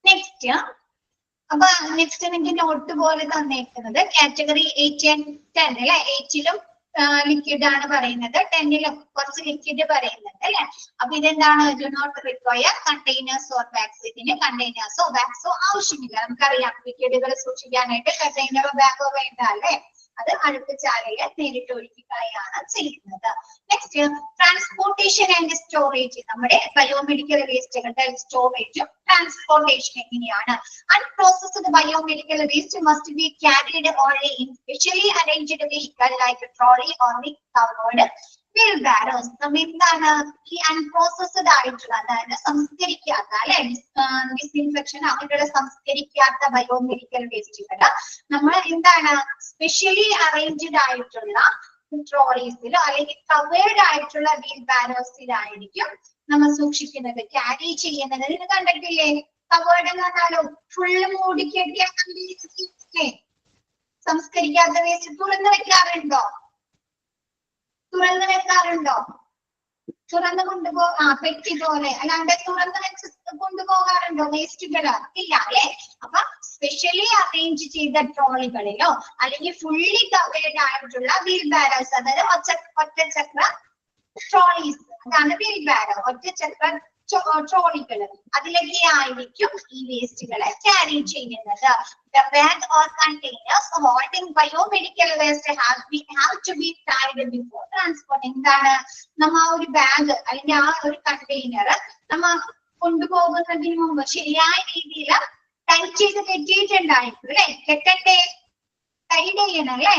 നെക്സ്റ്റ് അപ്പൊ നെക്സ്റ്റ് നിങ്ങൾക്ക് നോട്ട് പോലെ തന്നേക്കുന്നത് കാറ്റഗറി 8 and 10 അല്ലെ. 8ലും ലിക്വിഡ് ആണ് പറയുന്നത്, 10ലും കുറച്ച് ലിക്വിഡ് പറയുന്നുണ്ട് അല്ലെ. അപ്പൊ ഇതെന്താണ്? Do not require containers or bags. ഇതിന് കണ്ടെയ്നേഴ്സോ ബാഗ്സോ ആവശ്യമില്ല. നമുക്കറിയാം ലിക്വിഡുകൾ സൂക്ഷിക്കാനായിട്ട് കണ്ടെയ്നറോ ബാഗോ വേണ്ട അല്ലെ. അത് അഴുക്കുചാലയിൽ നേരിട്ട് ഒഴുക്കി കളയാണ് ചെയ്യുന്നത്. Next transportation and storage. നമ്മുടെ ബയോമെഡിക്കൽ വേസ്റ്റുകളുടെ സ്റ്റോറേജും ട്രാൻസ്പോർട്ടേഷൻ എങ്ങനെയാണ്? Unprocessed biomedical waste must be carried only in specially arranged vehicle like trolley or covered wheelbarrows. നമ്മൾ എന്താണ് ഈ അൺപ്രോസസ്ഡ് ആയിട്ടുള്ള, അതായത് സംസ്കരിക്കാത്ത അല്ലെ, ഡിസ്ഇൻഫെക്ഷൻ അങ്ങനെയുള്ള സംസ്കരിക്കാത്ത ബയോമെഡിക്കൽ വേസ്റ്റുകൾ നമ്മൾ എന്താണ് സ്പെഷ്യലി അറേഞ്ച്ഡ് ആയിട്ടുള്ള ട്രോളീസിലോ അല്ലെങ്കിൽ കവേർഡ് ആയിട്ടുള്ള വീൽ ബാരോസിലായിരിക്കും നമ്മൾ സൂക്ഷിക്കുന്നത്, ക്യാരി ചെയ്യുന്നത്. ഇത് കണ്ടിട്ടില്ലേ? കവേർഡ് എന്ന് പറഞ്ഞാലും ഫുള്ള് മൂടി കെട്ടിയ സംസ്കരിക്കാത്ത വേസ്റ്റ് തുറന്നു വെക്കാറുണ്ടോ? തുറന്നു വെക്കാറുണ്ടോ? തുറന്നു പെട്ടി പോലെ അല്ലാണ്ട് തുറന്നു വെച്ച് കൊണ്ടുപോകാറുണ്ടോ വേസ്റ്റുകള്? ഇല്ല അല്ലെ. അപ്പൊ സ്പെഷ്യലി അറേഞ്ച് ചെയ്ത ട്രോളികളിലോ അല്ലെങ്കിൽ ഫുള്ളി കവേർഡ് ആയിട്ടുള്ള വീൽ ബാരോസ്, അതായത് ഒറ്റച്ചക്ര ട്രോളീസ്, അതാണ് വീൽ ബാരോ, ഒറ്റച്ചക്ര ട്രോളികള്, അതിലൊക്കെ ആയിരിക്കും ഈ വേസ്റ്റുകളെ ക്യാരി ചെയ്യുന്നത്. The bag or containers holding biomedical waste have to be tied before transport. എന്താണ് നമ്മ ഒരു ബാഗ് അല്ലെങ്കിൽ ആ ഒരു കണ്ടെയ്നർ നമ്മ കൊണ്ടുപോകുന്നതിന് മുമ്പ് ശരിയായ രീതിയിൽ ടൈറ്റ് ചെയ്ത് കെട്ടിയിട്ടുണ്ടായിരിക്കും അല്ലെ? കെട്ടണ്ടേ? ടൈറ്റ് ചെയ്യണം അല്ലെ?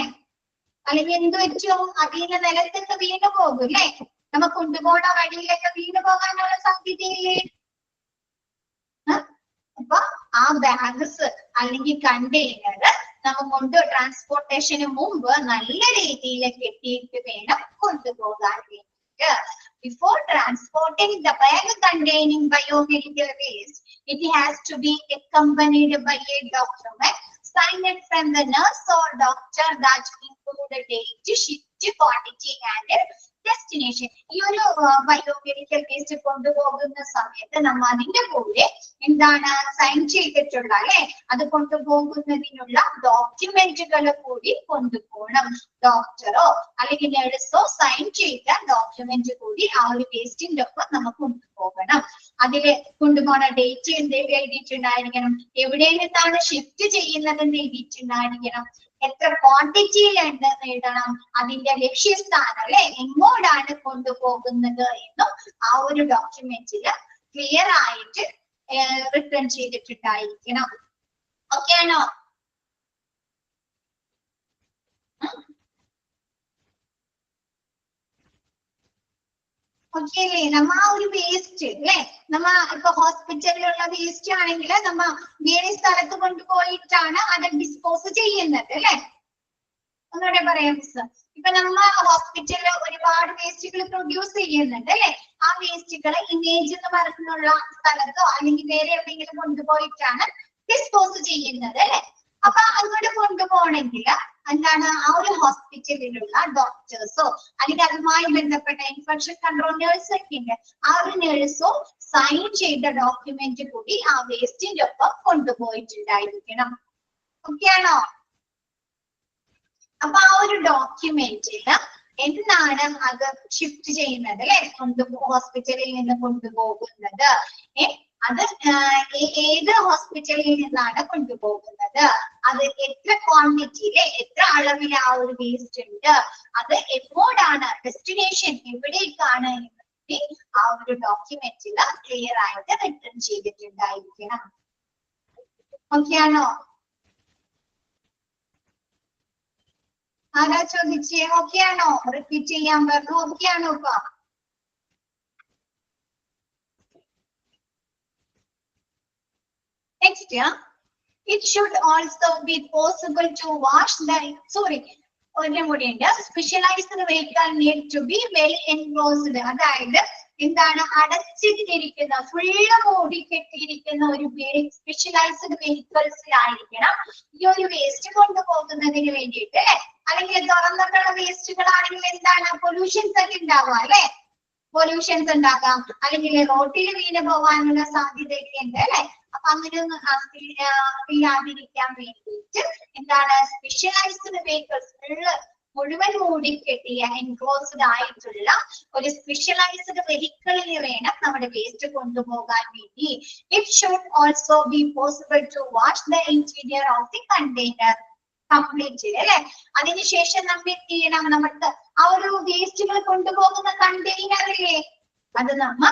അല്ലെങ്കിൽ എന്ത് വെച്ചു? അതിന് നിലത്തൊക്കെ വീണ് പോകും അല്ലെ? നമ്മ കൊണ്ടുപോണ വഴിയിലൊക്കെ വീണ് പോകാനുള്ള സാധ്യതയില്ലേ? അപ്പൊ ആ ബാഗ്സ് അല്ലെങ്കിൽ കണ്ടെയ്നർ നമ്മ കൊണ്ട് ട്രാൻസ്പോർട്ടേഷന് മുമ്പ് നല്ല രീതിയിൽ കെട്ടിയിട്ട് വേണം കൊണ്ടുപോകാൻ വേണ്ടിയിട്ട്. Before transporting the bag containing biomedical waste, it has to be accompanied by a document signed from the nurse or doctor that include the date, shift, quantity and destination. ഈ ഒരു ബയോമെഡിക്കൽ വേസ്റ്റ് കൊണ്ടുപോകുന്ന സമയത്ത് നമ്മ അതിന്റെ കൂടെ എന്താണ് sign ചെയ്തിട്ടുള്ള അല്ലെ? അത് കൊണ്ടുപോകുന്നതിനുള്ള ഡോക്യുമെന്റുകൾ കൂടി കൊണ്ടുപോകണം. ഡോക്ടറോ അല്ലെങ്കിൽ നഴ്സോ സൈൻ ചെയ്ത ഡോക്യുമെന്റ് കൂടി ആ ഒരു വേസ്റ്റിന്റെ ഒപ്പം നമുക്ക് കൊണ്ടുപോകണം. അതില് കൊണ്ടുപോകുന്ന ഡേറ്റ് എന്തെങ്കിലും എഴുതിയിട്ടുണ്ടായിരിക്കണം, എവിടെ നിന്നാണ് ഷിഫ്റ്റ് ചെയ്യുന്നതെന്ന് എഴുതിയിട്ടുണ്ടായിരിക്കണം, എത്ര ക്വാണ്ടിറ്റിയിൽ എഴുതണം, അതിന്റെ ലക്ഷ്യസ്ഥാനം അല്ലെ എങ്ങോട്ടാണ് കൊണ്ടുപോകുന്നത് എന്നും ആ ഒരു ഡോക്യുമെന്റിൽ ക്ലിയർ ആയിട്ട് റിട്ടേൺ ചെയ്തിട്ടുണ്ടായിരിക്കണം. ഓക്കെ ആണോ? ഓക്കെ അല്ലേ? നമ്മ ആ ഒരു വേസ്റ്റ് അല്ലെ, നമ്മ ഇപ്പൊ ഹോസ്പിറ്റലിലുള്ള വേസ്റ്റ് ആണെങ്കിൽ നമ്മ വേറെ സ്ഥലത്ത് കൊണ്ടുപോയിട്ടാണ് അത് ഡിസ്പോസ് ചെയ്യുന്നത് അല്ലെ? ഒന്നുകൂടെ പറയാം മിസ്. ഇപ്പൊ നമ്മ ഹോസ്പിറ്റലിൽ ഒരുപാട് വേസ്റ്റുകൾ പ്രൊഡ്യൂസ് ചെയ്യുന്നുണ്ട് അല്ലെ? ആ വേസ്റ്റുകൾ ഇമേജ് എന്ന് പറഞ്ഞുള്ള സ്ഥലത്തോ അല്ലെങ്കിൽ വേറെ എവിടെയെങ്കിലും കൊണ്ടുപോയിട്ടാണ് ഡിസ്പോസ് ചെയ്യുന്നത് അല്ലെ? അപ്പൊ അങ്ങോട്ട് കൊണ്ടുപോകണമെങ്കിൽ എന്താണ് ആ ഒരു ഹോസ്പിറ്റലിലുള്ള ഡോക്ടേഴ്സോ അല്ലെങ്കിൽ അതുമായി ബന്ധപ്പെട്ട ഇൻഫെക്ഷൻ കൺട്രോൾ നേഴ്സ് ഒക്കെ ഉണ്ട്, ആ ഒരു നേഴ്സോ സൈൻ ചെയ്ത ഡോക്യുമെന്റ് കൂടി ആ വേസ്റ്റിന്റെ ഒപ്പം കൊണ്ടുപോയിട്ടുണ്ടായിരിക്കണം. ഓക്കെ ആണോ? അപ്പൊ ആ ഒരു ഡോക്യുമെന്റില് എന്നാണ് അത് ഷിഫ്റ്റ് ചെയ്യുന്നത് അല്ലെ? ഹോസ്പിറ്റലിൽ നിന്ന് കൊണ്ടുപോകുന്നത്, അത് ഏത് ഹോസ്പിറ്റലിൽ നിന്നാണ് കൊണ്ടുപോകുന്നത്, അത് എത്ര ക്വാണ്ടിറ്റിയില് എത്ര അളവിൽ ആ ഒരു വേസ്റ്റ് ഉണ്ട്, അത് എപ്പോഴാണ് ഡെസ്റ്റിനേഷൻ എവിടേക്കാണ് എന്ന് ആ ഒരു ഡോക്യുമെന്റില് ക്ലിയർ ആയിട്ട് റിട്ടേൺ ചെയ്തിട്ടുണ്ടായിരിക്കണം. ഓക്കെ ആണോ? ആരാ ചോദിച്ചേ? ഓക്കെ ആണോ? റിപ്പീറ്റ് ചെയ്യാൻ പറഞ്ഞു. ഓക്കെ ആണോ? ഇപ്പൊ next, it should also be possible to wash the specialized vehicle need to be well enclosed. അതായത് എന്താണ് അടച്ചിട്ടിരിക്കുന്ന ഫുള്ള് മൂടിക്കെട്ടിയിരിക്കുന്ന ഒരു സ്പെഷ്യലൈസ്ഡ് വെഹിക്കിൾസിലായിരിക്കണം ഈ ഒരു വേസ്റ്റ് കൊണ്ടുപോകുന്നതിന് വേണ്ടിയിട്ട്. അല്ലെങ്കിൽ തുറന്നിട്ടുള്ള വേസ്റ്റുകളാണെങ്കിൽ എന്താണ് പൊല്യൂഷൻസ് ഒക്കെ ഉണ്ടാവുക അല്ലെ? പൊല്യൂഷൻസ് ഉണ്ടാക്കാം, അല്ലെങ്കിൽ റോട്ടിൽ വീണ് പോകാനുള്ള സാധ്യതയൊക്കെ ഉണ്ട് അല്ലെ? അപ്പൊ അങ്ങനെയൊന്നും ഇല്ലാതിരിക്കാൻ വേണ്ടിയിട്ട് എന്താണ് സ്പെഷ്യലൈസ്ഡ് വെഹിക്കിൾസ് മുഴുവൻ മൂടിക്കെട്ടിയ എൻക്ലോസ്ഡ് ആയിട്ടുള്ള ഒരു സ്പെഷ്യലൈസ്ഡ് വെഹിക്കിളിൽ വേണം നമ്മുടെ വേസ്റ്റ് കൊണ്ടുപോകാൻ വേണ്ടി. It should also be possible to wash the interior of the container complete അല്ലെ? അതിനുശേഷം നമ്മൾ എന്ത് ചെയ്യണം? നമുക്ക് ആ ഒരു വേസ്റ്റുകൾ കൊണ്ടുപോകുന്ന കണ്ടെയ്നർ ഇല്ലേ, അത് നമ്മ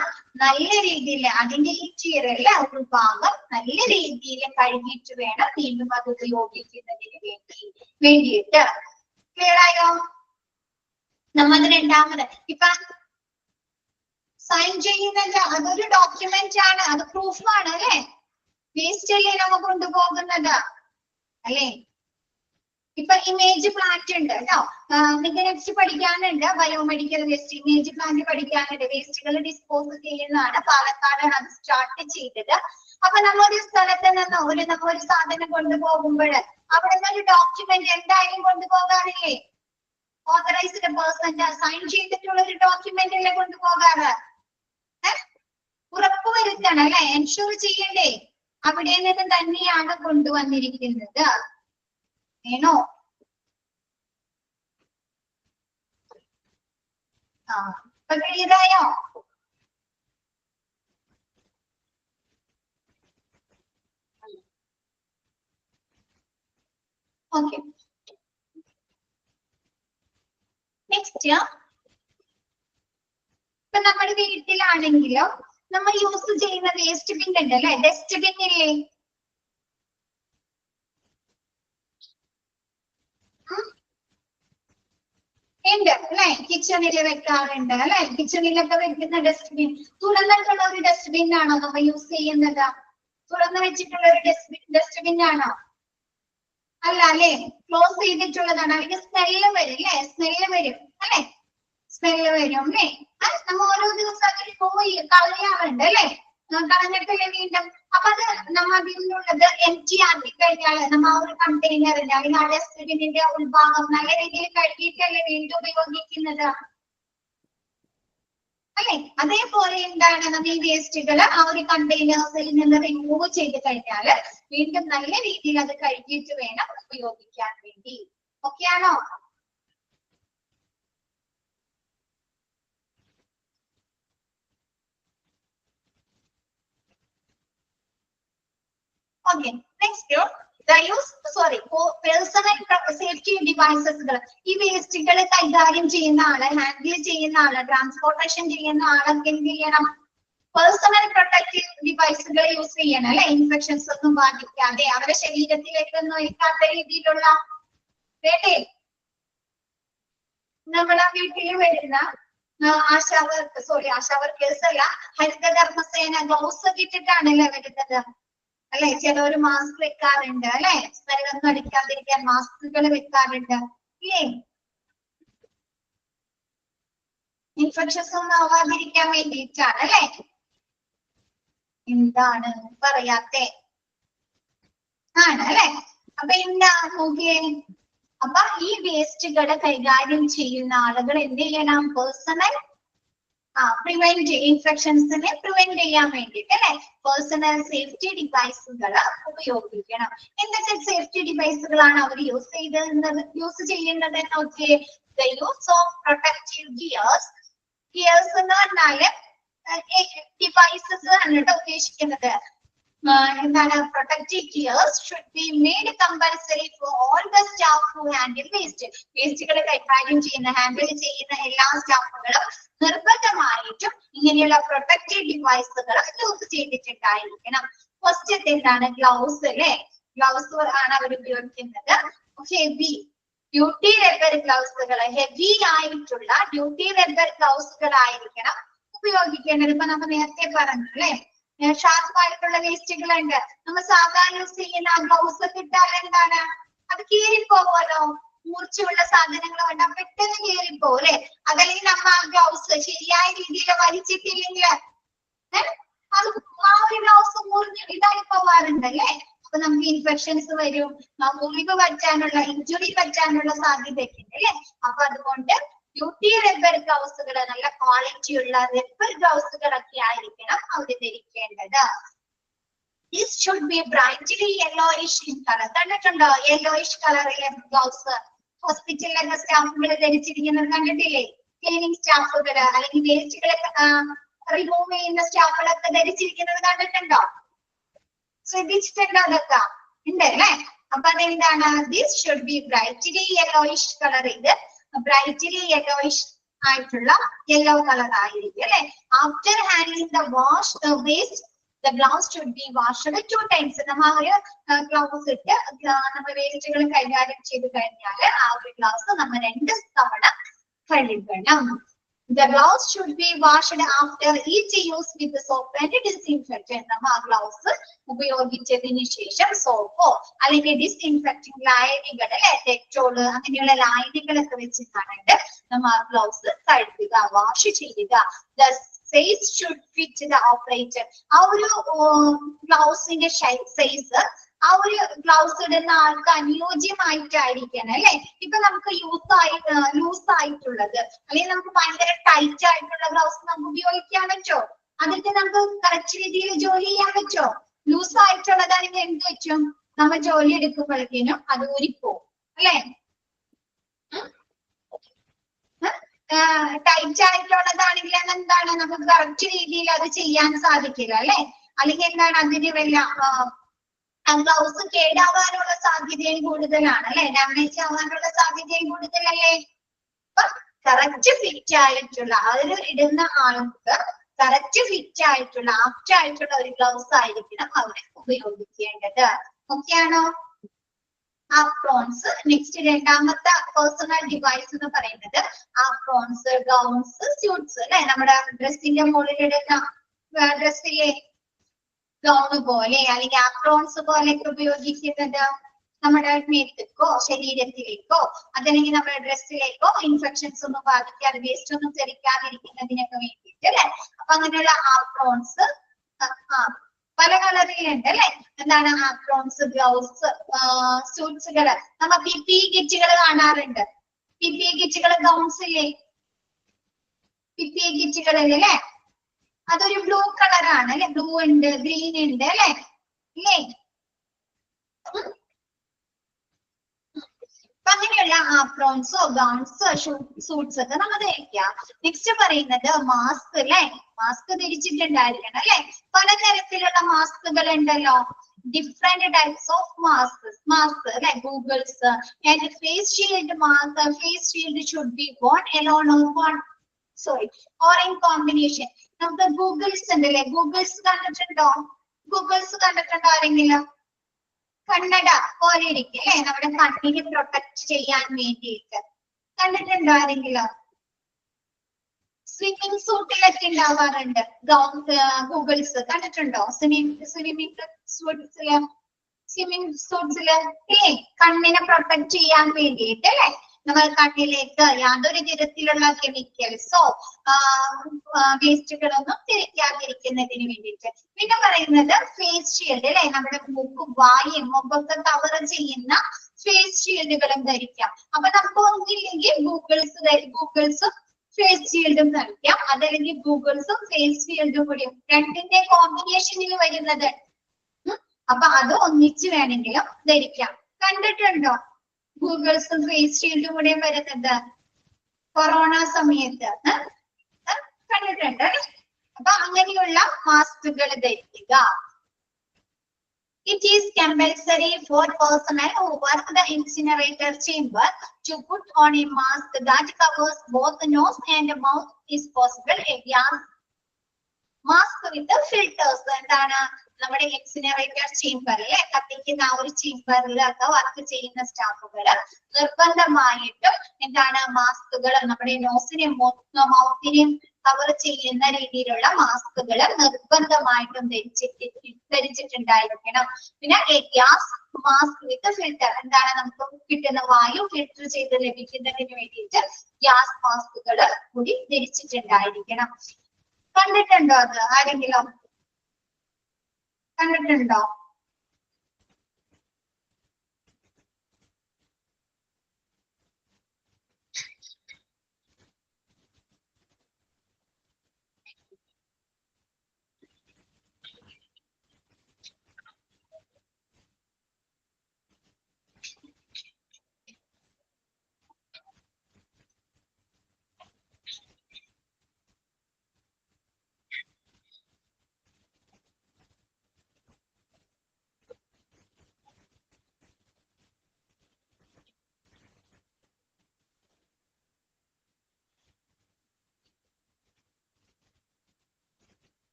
നല്ല രീതിയിൽ അതിന്റെ ഇന്റീരിയറിൽ ഒരു ഭാഗം നല്ല രീതിയിൽ കഴുകിയിട്ട് വേണം വീണ്ടും അത് ഉപയോഗിക്കുന്നതിന് വേണ്ടിയിട്ട്. ക്ലിയർ ആയോ? നമ്മത് രണ്ടാമത് ഇപ്പൊ സൈൻ ചെയ്യുന്നത് അതൊരു ഡോക്യുമെന്റ് ആണ്, അത് പ്രൂഫാണ് അല്ലെ? വേസ്റ്റ് അല്ലേ നമ്മ കൊണ്ടുപോകുന്നത് അല്ലെ? ഇപ്പൊ ഇമേജ് പ്ലാന്റ് ഉണ്ട് കേട്ടോ, നിങ്ങൾക്ക് നെക്സ്റ്റ് പഠിക്കാനുണ്ട് ബയോമെഡിക്കൽ വേസ്റ്റ് ഇമേജ് പ്ലാന്റ് പഠിക്കാനുണ്ട്. വേസ്റ്റുകൾ ഡിസ്പോസ് ചെയ്യുന്നതാണ്, പാലക്കാടാണ് അത് സ്റ്റാർട്ട് ചെയ്തത്. അപ്പൊ നമ്മൊരു സ്ഥലത്ത് നിന്ന് നമ്മ ഒരു സാധനം കൊണ്ടുപോകുമ്പോൾ അവിടെ നിന്ന് ഒരു ഡോക്യുമെന്റ് എന്തായാലും കൊണ്ടുപോകാറില്ലേ? ഓതറൈസ്ഡ് പേഴ്സൺ സൈൻ ചെയ്തിട്ടുള്ള ഒരു ഡോക്യുമെന്റ് അല്ലേ കൊണ്ടുപോകാറ്? ഉറപ്പുവരുത്തണം അല്ലെ? എൻഷുർ ചെയ്യണ്ടേ അവിടെ നിന്ന് തന്നെയാണ് കൊണ്ടുവന്നിരിക്കുന്നത്. വേണോ? ഇപ്പൊ ക്ലിയറായോ? ഓക്കെ. നെക്സ്റ്റ്, ഇപ്പൊ നമ്മുടെ വീട്ടിലാണെങ്കിലോ നമ്മൾ യൂസ് ചെയ്യുന്ന വേസ്റ്റ് ബിൻ ഉണ്ട് അല്ലെ, ഡസ്റ്റ്ബിൻ ഇല്ലേ? ഉണ്ട് അല്ലെ, കിച്ചണിൽ വെക്കാറുണ്ട് അല്ലെ, കിച്ചണിലൊക്കെ വെക്കുന്ന ഡസ്റ്റ്ബിൻ. തുറന്നിട്ടുള്ള ഒരു ഡസ്റ്റ്ബിൻ ആണോ നമ്മൾ യൂസ് ചെയ്യുന്നത്? തുറന്നു വെച്ചിട്ടുള്ള ഒരു ഡസ്റ്റ്ബിൻ ആണോ? അല്ല അല്ലെ, ക്ലോസ് ചെയ്തിട്ടുള്ളതാണ്. അതിന് സ്മെല്ല് വരും അല്ലെ, സ്മെല്ല് വരും അല്ലെ, സ്മെല്ല് വരും അല്ലേ. നമ്മൾ ഓരോ ദിവസം അതിൽ പോയി കളയാറുണ്ട് അല്ലെ, കളഞ്ഞിട്ടില്ലേ വീണ്ടും. അപ്പൊ അത് നമ്മൾ അതിനുള്ളത് empty ആക്കി കഴിഞ്ഞാൽ നമ്മ ആ ഒരു കണ്ടെയ്നറിന്റെ അല്ലെങ്കിൽ ആ ഡസ്റ്റ്ബിന്നിന്റെ ഉൾഭാഗം നല്ല രീതിയിൽ കഴുകിയിട്ടല്ലേ വീണ്ടും ഉപയോഗിക്കുന്നത് അല്ലെ. അതേപോലെ എന്താണ്, നമ്മൾ ഈ വേസ്റ്റുകൾ ആ ഒരു കണ്ടെയ്നേഴ്സിൽ നിന്ന് റിമൂവ് ചെയ്ത് കഴിഞ്ഞാൽ വീണ്ടും നല്ല രീതിയിൽ അത് കഴുകിയിട്ട് വേണം ഉപയോഗിക്കാൻ വേണ്ടി. ഓക്കെ ആണോ? Okay, next the use personal safety devices. ഈ വേസ്റ്റുകൾ കൈകാര്യം ചെയ്യുന്ന ആള്, ഹാൻഡിൽ ചെയ്യുന്ന ആള്, ട്രാൻസ്പോർട്ടേഷൻ ചെയ്യുന്ന ആളൊക്കെ എന്ത് ചെയ്യണം? പേഴ്സണൽ പ്രൊട്ടക്റ്റീവ് ഡിവൈസുകൾ യൂസ് ചെയ്യണം അല്ലെ, ഇൻഫെക്ഷൻസ് ഒന്നും ബാധിക്കാതെ അവരുടെ ശരീരത്തിലേക്കൊന്നും ഏൽക്കാത്ത രീതിയിലുള്ള. വേണ്ടേ? നമ്മളെ വീട്ടിൽ വരുന്ന ആശാ വർക്കേഴ്സ് അല്ല, ഹരിതകർമ്മസേന ഗ്ലൗസ് ഒക്കെ ഇട്ടിട്ടാണല്ലേ വരുന്നത് അല്ലെ. ചിലവര് മാസ്ക് വെക്കാറുണ്ട് അല്ലെ, സ്മെല്ലൊന്നും അടിക്കാതിരിക്കാൻ മാസ്കുകൾ വെക്കാറുണ്ട് ഇല്ലേ, ഇൻഫെക്ഷൻസ് ഒന്നും ആവാതിരിക്കാൻ വേണ്ടിയിട്ടാണ് അല്ലെ. എന്താണ് പറയാത്തെ? ആണ് അല്ലെ. അപ്പൊ എന്താ നോക്കിയേ, അപ്പൊ ഈ വേസ്റ്റുകൾ കൈകാര്യം ചെയ്യുന്ന ആളുകൾ എന്ത് ചെയ്യണം? പേഴ്സണൽ പ്രിവെന്റ് ഇൻഫെക്ഷൻസിനെ പ്രിവെന്റ് ചെയ്യാൻ വേണ്ടിട്ട് അല്ലെ, പേഴ്സണൽ സേഫ്റ്റി ഡിവൈസുകൾ ഉപയോഗിക്കണം. എന്തൊക്കെ സേഫ്റ്റി ഡിവൈസുകളാണ് അവർ യൂസ് ചെയ്യുന്നത് നോക്കിയേ. The use of protective gears. Gears എന്ന് പറഞ്ഞാല് ഡിവൈസസ് ആണ് കേട്ടോ ഉദ്ദേശിക്കുന്നത്. എന്താണ്? Protective gears should be made compulsory for all the staff who handle waste. വേസ്റ്റുകൾ കൈകാര്യം ചെയ്യുന്ന, ഹാൻഡിൽ ചെയ്യുന്ന എല്ലാ സ്റ്റാഫുകളും നിർബന്ധമായിട്ടും ഇങ്ങനെയുള്ള പ്രൊട്ടക്റ്റീവ് ഡിവൈസുകൾ യൂസ് ചെയ്തിട്ടുണ്ടായിരിക്കണം. ഫസ്റ്റ് എന്താണ്? ഗ്ലൗസ് അല്ലെ, ഗ്ലൗസ് ആണ് അവർ ഉപയോഗിക്കുന്നത്. ഹെവി ഡ്യൂട്ടി റബ്ബർ ഗ്ലൗസുകൾ, ഹെവി ആയിട്ടുള്ള ഡ്യൂട്ടി റബ്ബർ ഗ്ലൗസുകൾ ആയിരിക്കണം ഉപയോഗിക്കേണ്ടത്. ഇപ്പൊ നമ്മൾ നേരത്തെ പറഞ്ഞു അല്ലെ, ഷാർപ്പായിട്ടുള്ള വേസ്റ്റുകളുണ്ട്. നമ്മൾ സാധാരണ യൂസ് ചെയ്യുന്ന ആ ഗ്ലൗസ് ഒക്കെ ഇട്ടാൽ എന്താണ്, അത് കീറിപ്പോവല്ലോ. മൂർച്ചയുള്ള സാധനങ്ങൾ കണ്ടാൽ പെട്ടെന്ന് കീറിപ്പോ അല്ലെ. അതല്ലെങ്കിൽ നമ്മൾ ആ ഗ്ലൗസ് ശരിയായ രീതിയിൽ വലിച്ചിട്ടില്ലെങ്കിൽ അത് ആ ഒരു ഗ്ലൗസ് മുറിഞ്ഞ് ഇതായി പോവാറുണ്ട് അല്ലെ. അപ്പൊ നമുക്ക് ഇൻഫെക്ഷൻസ് വരും, മുറിവ് പറ്റാനുള്ള, ഇഞ്ചുറി പറ്റാനുള്ള സാധ്യതയൊക്കെ ഉണ്ട് അല്ലെ. അപ്പൊ അതുകൊണ്ട് ഡ്യൂട്ടി റബ്ബർ ഗ്ലൗസുകൾ, നല്ല ക്വാളിറ്റി ഉള്ള റബ്ബർ ഗ്ലൗസുകളൊക്കെ ആയിരിക്കണം അവർ ധരിക്കേണ്ടത്. This should be brightly yellowish in color. കണ്ടിട്ടുണ്ടോ യെല്ലോയിഷ് കളറിലെ ഗ്ലൗസ്? ഹോസ്പിറ്റലിലൊക്കെ സ്റ്റാഫുകൾ ധരിച്ചിരിക്കുന്നത് കണ്ടിട്ടില്ലേ? ക്ലീനിങ് സ്റ്റാഫുകൾ അല്ലെങ്കിൽ വേസ്റ്റുകളൊക്കെ റിമൂവ് ചെയ്യുന്ന സ്റ്റാഫുകളൊക്കെ ധരിച്ചിരിക്കുന്നത് കണ്ടിട്ടുണ്ടോ? ശ്രദ്ധിച്ചിട്ടുണ്ടോ? അതൊക്കെ ഉണ്ട് അല്ലെ. അപ്പൊ അതെന്താണ്? This should be brightly yellowish colour. ഇത് ബ്രൈറ്റ്ലി യെല്ലോയിഷ് ആയിട്ടുള്ള യെല്ലോ കളർ ആയിരിക്കും അല്ലെ. After handling the wash the waste, the gloves should be washed 2 times. നമ്മ ഒരു ഗ്ലൗസ് ഇട്ട് നമ്മൾ വേസ്റ്റുകൾ കൈകാര്യം ചെയ്ത് കഴിഞ്ഞാൽ ആ ഒരു ഗ്ലൗസ് നമ്മൾ 2 തവണ കഴുകണം. The gloves should be washed after each use with soap and disinfectant. നമ്മ ആ ഗ്ലൗസ് ഉപയോഗിച്ചതിന് ശേഷം സോപ്പോ അല്ലെങ്കിൽ ഡിസ്ഇൻഫെക്റ്റിംഗ് ലായനികൾ അല്ലെ, ഡെറ്റോൾ അങ്ങനെയുള്ള ലായനികളൊക്കെ വെച്ചിട്ടാണ് നമ്മ ആ ഗ്ലൗസ് കഴുകുക, വാഷ് ചെയ്യുക. The size should fit the operator. ആ ഒരു ഗ്ലൗസിന്റെ സൈസ് ആ ഒരു ഗ്ലൗസ് ഇടുന്ന ആൾക്ക് അനുയോജ്യമായിട്ടായിരിക്കണം അല്ലെ. ഇപ്പൊ നമുക്ക് ലൂസ് ആയിട്ടുള്ളത് അല്ലെങ്കിൽ നമുക്ക് ഭയങ്കര ടൈറ്റ് ആയിട്ടുള്ള ഗ്ലൗസ് നമുക്ക് ഉപയോഗിക്കാൻ പറ്റോ? അതിട്ട് നമുക്ക് കറക്റ്റ് രീതിയിൽ ജോലി ചെയ്യാൻ പറ്റോ? ലൂസ് ആയിട്ടുള്ളതാണെങ്കിൽ എന്ത് പറ്റും? നമ്മൾ ജോലി എടുക്കുമ്പോഴേക്കും അത് ഊരിപ്പോവും അല്ലെ. ടൈറ്റ് ആയിട്ടുള്ളതാണെങ്കിൽ എന്താണ്, നമുക്ക് കറക്റ്റ് രീതിയിൽ അത് ചെയ്യാൻ സാധിക്കില്ല അല്ലെ. അല്ലെങ്കിൽ എന്താണ്, അതിന് വല്ല ഗ്ലൗസ് കേടാവാനുള്ള സാധ്യതയും കൂടുതലാണ് അല്ലെ, ഡാമേജ് ആവാനുള്ള സാധ്യതയും കൂടുതലല്ലേ. അപ്പൊ കറക്റ്റ് ഫിറ്റ് ആയിട്ടുള്ള അതിൽ ഇടുന്ന ആൾക്ക് കറക്റ്റ് ഫിറ്റ് ആയിട്ടുള്ള ആപ്റ്റ് ആയിട്ടുള്ള ഒരു ഗ്ലൗസ് ആയിരിക്കണം അവിടെ ഉപയോഗിക്കേണ്ടത്. ഓക്കെ ആണോ? ആപ്രോൺസ്. നെക്സ്റ്റ് രണ്ടാമത്തെ പേഴ്സണൽ ഡിവൈസ് എന്ന് പറയുന്നത് ആപ്രോൺസ്, ഗൗൺസ്, സ്യൂട്ട്സ് അല്ലെ. നമ്മുടെ ഡ്രസ്സിന്റെ മുകളിലിടുന്ന ഡ്രസ്സിലെ ഗൗണ് പോലെ അല്ലെങ്കിൽ ആപ്രോൺസ് പോലെയൊക്കെ ഉപയോഗിക്കുന്നത് നമ്മുടെ മേത്തേക്കോ ശരീരത്തിലേക്കോ അതല്ലെങ്കിൽ നമ്മുടെ ഡ്രസ്സിലേക്കോ ഇൻഫെക്ഷൻസ് ഒന്നും ബാധിക്കാതെ വേസ്റ്റ് ഒന്നും തെറിക്കാതിരിക്കുന്നതിനൊക്കെ വേണ്ടിയിട്ട് അല്ലെ. അപ്പൊ അങ്ങനെയുള്ള ആപ്രോൺസ് പല കളറിലുണ്ട് അല്ലെ. എന്താണ് ആപ്രോൺസ്, ഗ്ലൗസ്, സ്യൂട്ട്സുകള്. നമ്മ PPE കിറ്റുകൾ കാണാറുണ്ട്. PPE കിറ്റുകൾ ഗൗൺസ് ഇല്ലേ? PPE കിറ്റുകളിൽ അല്ലെ അതൊരു ബ്ലൂ കളറാണ് അല്ലെ. ബ്ലൂ ഉണ്ട്, ഗ്രീൻ ഉണ്ട് അല്ലെ ഇല്ലേ? അപ്പൊ അങ്ങനെയുള്ള ആപ്രോൺസോ ഗൗൺസോ സൂട്ട്സ് ഒക്കെ നമ്മൾ ധരിക്കാം. നെക്സ്റ്റ് പറയുന്നത് മാസ്ക് അല്ലെ. മാസ്ക് ധരിച്ചിട്ടുണ്ടായിരിക്കണം അല്ലെ. പലതരത്തിലുള്ള മാസ്കുകൾ ഉണ്ടല്ലോ. ഡിഫറെന്റ് ടൈപ്സ് ഓഫ് മാസ്ക് അല്ലെ. Goggles and face shield mask. Face shield should be worn alone or in combination. നമുക്ക് ഗൂഗിൾസ് ഉണ്ടല്ലേ. ഗൂഗിൾസ് കണ്ടിട്ടുണ്ടോ? ഗൂഗിൾസ് കണ്ടിട്ടുണ്ടോ ആരെങ്കിലും? കണ്ണട പോലെ ഇരിക്കും അല്ലെ. നമ്മുടെ കണ്ണിനെ പ്രൊട്ടക്ട് ചെയ്യാൻ വേണ്ടിയിട്ട് കണ്ടിട്ടുണ്ടോ ആരെങ്കിലും? സ്വിമ്മിങ് സൂട്ടിലൊക്കെ ഉണ്ടാവാറുണ്ട് ഗൂഗിൾസ് കണ്ടിട്ടുണ്ടോ? സ്വിമ്മിങ് സൂട്ട്സില് അല്ലേ കണ്ണിനെ പ്രൊട്ടക്ട് ചെയ്യാൻ വേണ്ടിയിട്ട് അല്ലെ. നമ്മൾ കണ്ണിലേക്ക് യാതൊരു തരത്തിലുള്ള കെമിക്കൽസോ വേസ്റ്റുകളൊന്നും തിരിക്കാതിരിക്കുന്നതിന് വേണ്ടിയിട്ട്. പിന്നെ പറയുന്നത് ഫേസ് ഷീൽഡ് അല്ലെ. നമ്മുടെ മൂക്കും വായും മുഖമൊക്കെ കവർ ചെയ്യുന്ന ഫേസ് ഷീൽഡുകളും ധരിക്കാം. അപ്പൊ നമുക്ക് ഒന്നില്ലെങ്കിൽ ഗൂഗിൾസും ഫേസ് ഷീൽഡും ധരിക്കാം. അതല്ലെങ്കിൽ ഗൂഗിൾസും ഫേസ് ഷീൽഡും കൂടി രണ്ടിന്റെ കോമ്പിനേഷനിൽ വരുന്നത്. അപ്പൊ അത് ഒന്നിച്ച് വേണമെങ്കിലും ധരിക്കാം. കണ്ടിട്ടുണ്ടോ ഗൂഗിൾസും ഫേസ് ഷീൽഡും കൂടെ വരുന്നത് കൊറോണ സമയത്ത്? കണ്ടിട്ടുണ്ട്. അപ്പൊ അങ്ങനെയുള്ള മാസ്കുകൾ ധരിക്കുക. It is compulsory for personnel who work the incinerator chamber to put on a mask that covers both the nose and mouth is possible. A gas mask with filters. എന്താണ് നമ്മുടെ ഇൻസിനറേറ്റർ ചേംബറിലെ കത്തിക്കുന്ന ആ ഒരു ചേംബറിലൊക്കെ വർക്ക് ചെയ്യുന്ന സ്റ്റാഫുകള് നിർബന്ധമായിട്ടും എന്താണ് മാസ്കുകൾ നമ്മുടെ നോസിനെയും മൗത്തിനെയും കവർ ചെയ്യുന്ന രീതിയിലുള്ള മാസ്കുകൾ നിർബന്ധമായിട്ടും ധരിച്ചിട്ടുണ്ടായിരിക്കണം. പിന്നെ ഗ്യാസ് മാസ്ക് വിത്ത് ഫിൽറ്റർ. എന്താണ് നമുക്ക് കിട്ടുന്ന വായു ഫിൽറ്റർ ചെയ്ത് ലഭിക്കുന്നതിന് വേണ്ടിയിട്ട് ഗ്യാസ് മാസ്കുകൾ കൂടി ധരിച്ചിട്ടുണ്ടായിരിക്കണം. കണ്ടിട്ടുണ്ടോ അത് ആരെങ്കിലും? കണ്ടിട്ടുണ്ടോ?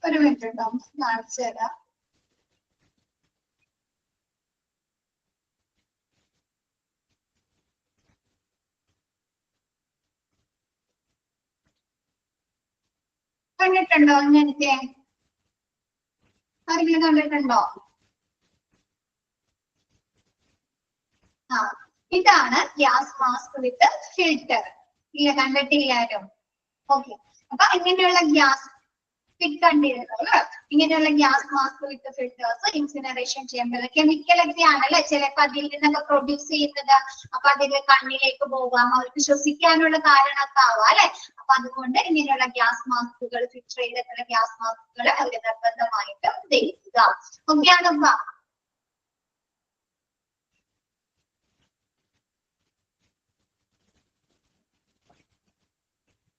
ഒരു മിനിറ്റ് കേട്ടോ, കാണിച്ചു തരാം. കണ്ടിട്ടുണ്ടോ ഇങ്ങനത്തെ? ആരെങ്കിലും കണ്ടിട്ടുണ്ടോ? ഇതാണ് ഗ്യാസ് മാസ്ക് വിത്ത് ഫിൽറ്റർ. ഇല്ല, കണ്ടിട്ടില്ലാരും. ഓക്കെ, അപ്പൊ ഇങ്ങനെയുള്ള ഗ്യാസ് കണ്ടിരുന്നല്ലോ. ഇങ്ങനെയുള്ള ഗ്യാസ് മാസ്ക് വിത്ത് ഫിൽറ്റേഴ്സ് ഇൻസിനറേഷൻ ചേമ്പർ കെമിക്കലൊക്കെ ആണല്ലേ ചിലപ്പോ അതിൽ നിന്നൊക്കെ പ്രൊഡ്യൂസ് ചെയ്യുന്നത്. അപ്പൊ അതിൽ കണ്ണിലേക്ക് പോകാം, അവർക്ക് ശ്വസിക്കാനുള്ള കാരണമൊക്കെ ആവാം അല്ലെ. അപ്പൊ അതുകൊണ്ട് ഇങ്ങനെയുള്ള ഗ്യാസ് മാസ്കുകൾ, ഫിൽറ്റർ ചെയ്തിട്ടുള്ള ഗ്യാസ് മാസ്കുകൾ അവർ നിർബന്ധമായിട്ടും ധരിക്കുക. ഓക്കെ ആണോ?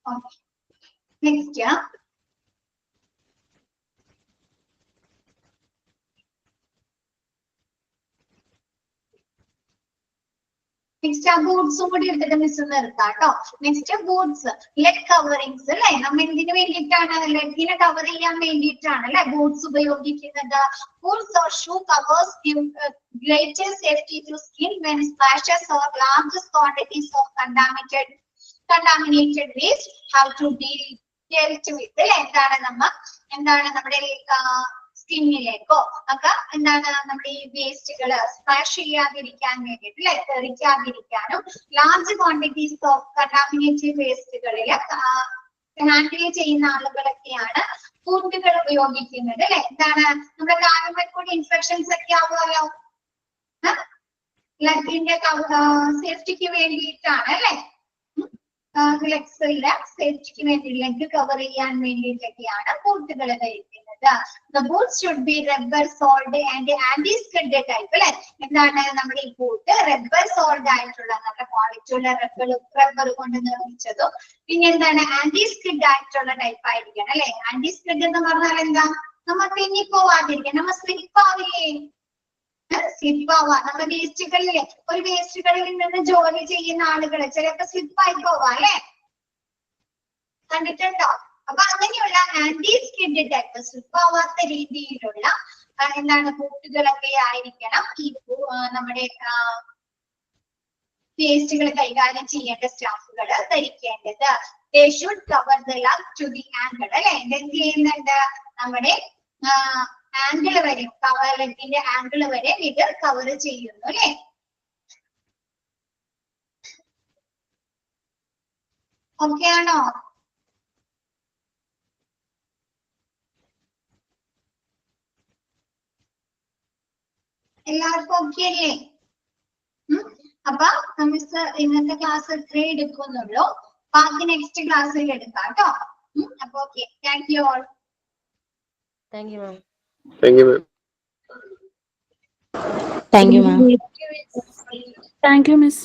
Okay. Next, നെക്സ്റ്റ് ആ ബൂട്ട്സും കൂടി എടുത്തിട്ട് മിസ് നിർത്താം കേട്ടോ. നെക്സ്റ്റ് ബൂട്ട്സ്, ലെഗ് കവറിങ്സ് അല്ലെ. നമ്മൾ എന്തിനു വേണ്ടിയിട്ടാണ് ലെഗിനെ കവർ ചെയ്യാൻ വേണ്ടിയിട്ടാണ് അല്ലെ ബൂട്ട്സ് ഉപയോഗിക്കുന്നത്. Boots or shoe covers give greater safety to skin when splashes or large quantities of contaminated waste have to be dealt with അല്ലെ. എന്താണ് നമ്മുടെ സ്കിന്നിലേക്കോ ഒക്കെ എന്താണ് നമ്മുടെ ഈ വേസ്റ്റുകള് സ്പ്ലാഷ് ചെയ്യാതിരിക്കാൻ വേണ്ടിയിട്ട് അല്ലെ, തെറിക്കാതിരിക്കാനും ലാർജ് ക്വാണ്ടിറ്റീസ് ഓഫ് കണ്ടാമിനേറ്റഡ് വേസ്റ്റുകളില് ഹാൻഡിൽ ചെയ്യുന്ന ആളുകളൊക്കെയാണ് ബൂട്ടുകൾ ഉപയോഗിക്കുന്നത് അല്ലെ. എന്താണ് നമ്മുടെ കാലുകളിൽ കൂടി ഇൻഫെക്ഷൻസ് ഒക്കെ ആവുമല്ലോ, ലെഗിന്റെ സേഫ്റ്റിക്ക് വേണ്ടിയിട്ടാണ് അല്ലെ. ലെഗ്സിലെ സേഫ്റ്റിക്ക് വേണ്ടി ലെഗ് കവർ ചെയ്യാൻ വേണ്ടിയിട്ടൊക്കെയാണ് ബൂട്ടുകൾ ധരിക്കുന്നത്. The boots should be rubber soled and anti-skid type അല്ലെ. എന്താണ് നമ്മുടെ ഈ ബൂട്ട് റബ്ബർ സോൾഡ് ആയിട്ടുള്ള നല്ല ക്വാളിറ്റിയുള്ള റബ്ബർ കൊണ്ട് നിർമ്മിച്ചതും പിന്നെ എന്താണ് ആന്റി സ്കിഡ് ആയിട്ടുള്ള ടൈപ്പ് ആയിരിക്കണം അല്ലെ. ആന്റി സ്കിഡ് എന്ന് പറഞ്ഞാൽ എന്താ, നമ്മൾ തെന്നി പോവാതിരിക്കാൻ, നമ്മൾ സ്ലിപ്പ് ആവില്ലേ, സ്ലിപ്പ് ആവാ. നമ്മുടെ വേസ്റ്റുകളിലെ ഒരു വേസ്റ്റുകളിൽ നിന്ന് ജോലി ചെയ്യുന്ന ആളുകള് ചിലപ്പോ സ്ലിപ്പായി പോവാ അല്ലെ, കണ്ടിട്ടുണ്ടോ. അപ്പൊ അങ്ങനെയുള്ള ആന്റി സ്കിഡ് ടൈപ്പ് സ്ലിപ്പ് ആവാത്ത രീതിയിലുള്ള എന്താണ് ബൂട്ടുകളൊക്കെ ആയിരിക്കണം ഈ നമ്മുടെ വേസ്റ്റുകൾ കൈകാര്യം ചെയ്യേണ്ട സ്റ്റാഫുകൾ ധരിക്കേണ്ടത്. They should cover the lug to the ankle അല്ലെ. എന്ത് ചെയ്യുന്നുണ്ട്, നമ്മുടെ ആംഗിൾ വരെ, ലെഗിന്റെ ആംഗിൾ വരെ ഇത് കവർ ചെയ്യുന്നു അല്ലെ. ഓക്കെ ആണോ? എല്ലാവർക്കും ഓക്കെ അല്ലേ? അപ്പൊ മിസ് ഇന്നത്തെ ക്ലാസ് ഇത്രേ എടുക്കുന്നുള്ളൂ, ബാക്കി നെക്സ്റ്റ് ക്ലാസ്സിൽ എടുക്കാം കേട്ടോ. അപ്പൊ okay, thank you all. Thank you, ma'am. Thank you, ma'am. Thank you, ma'am. Thank you, Miss.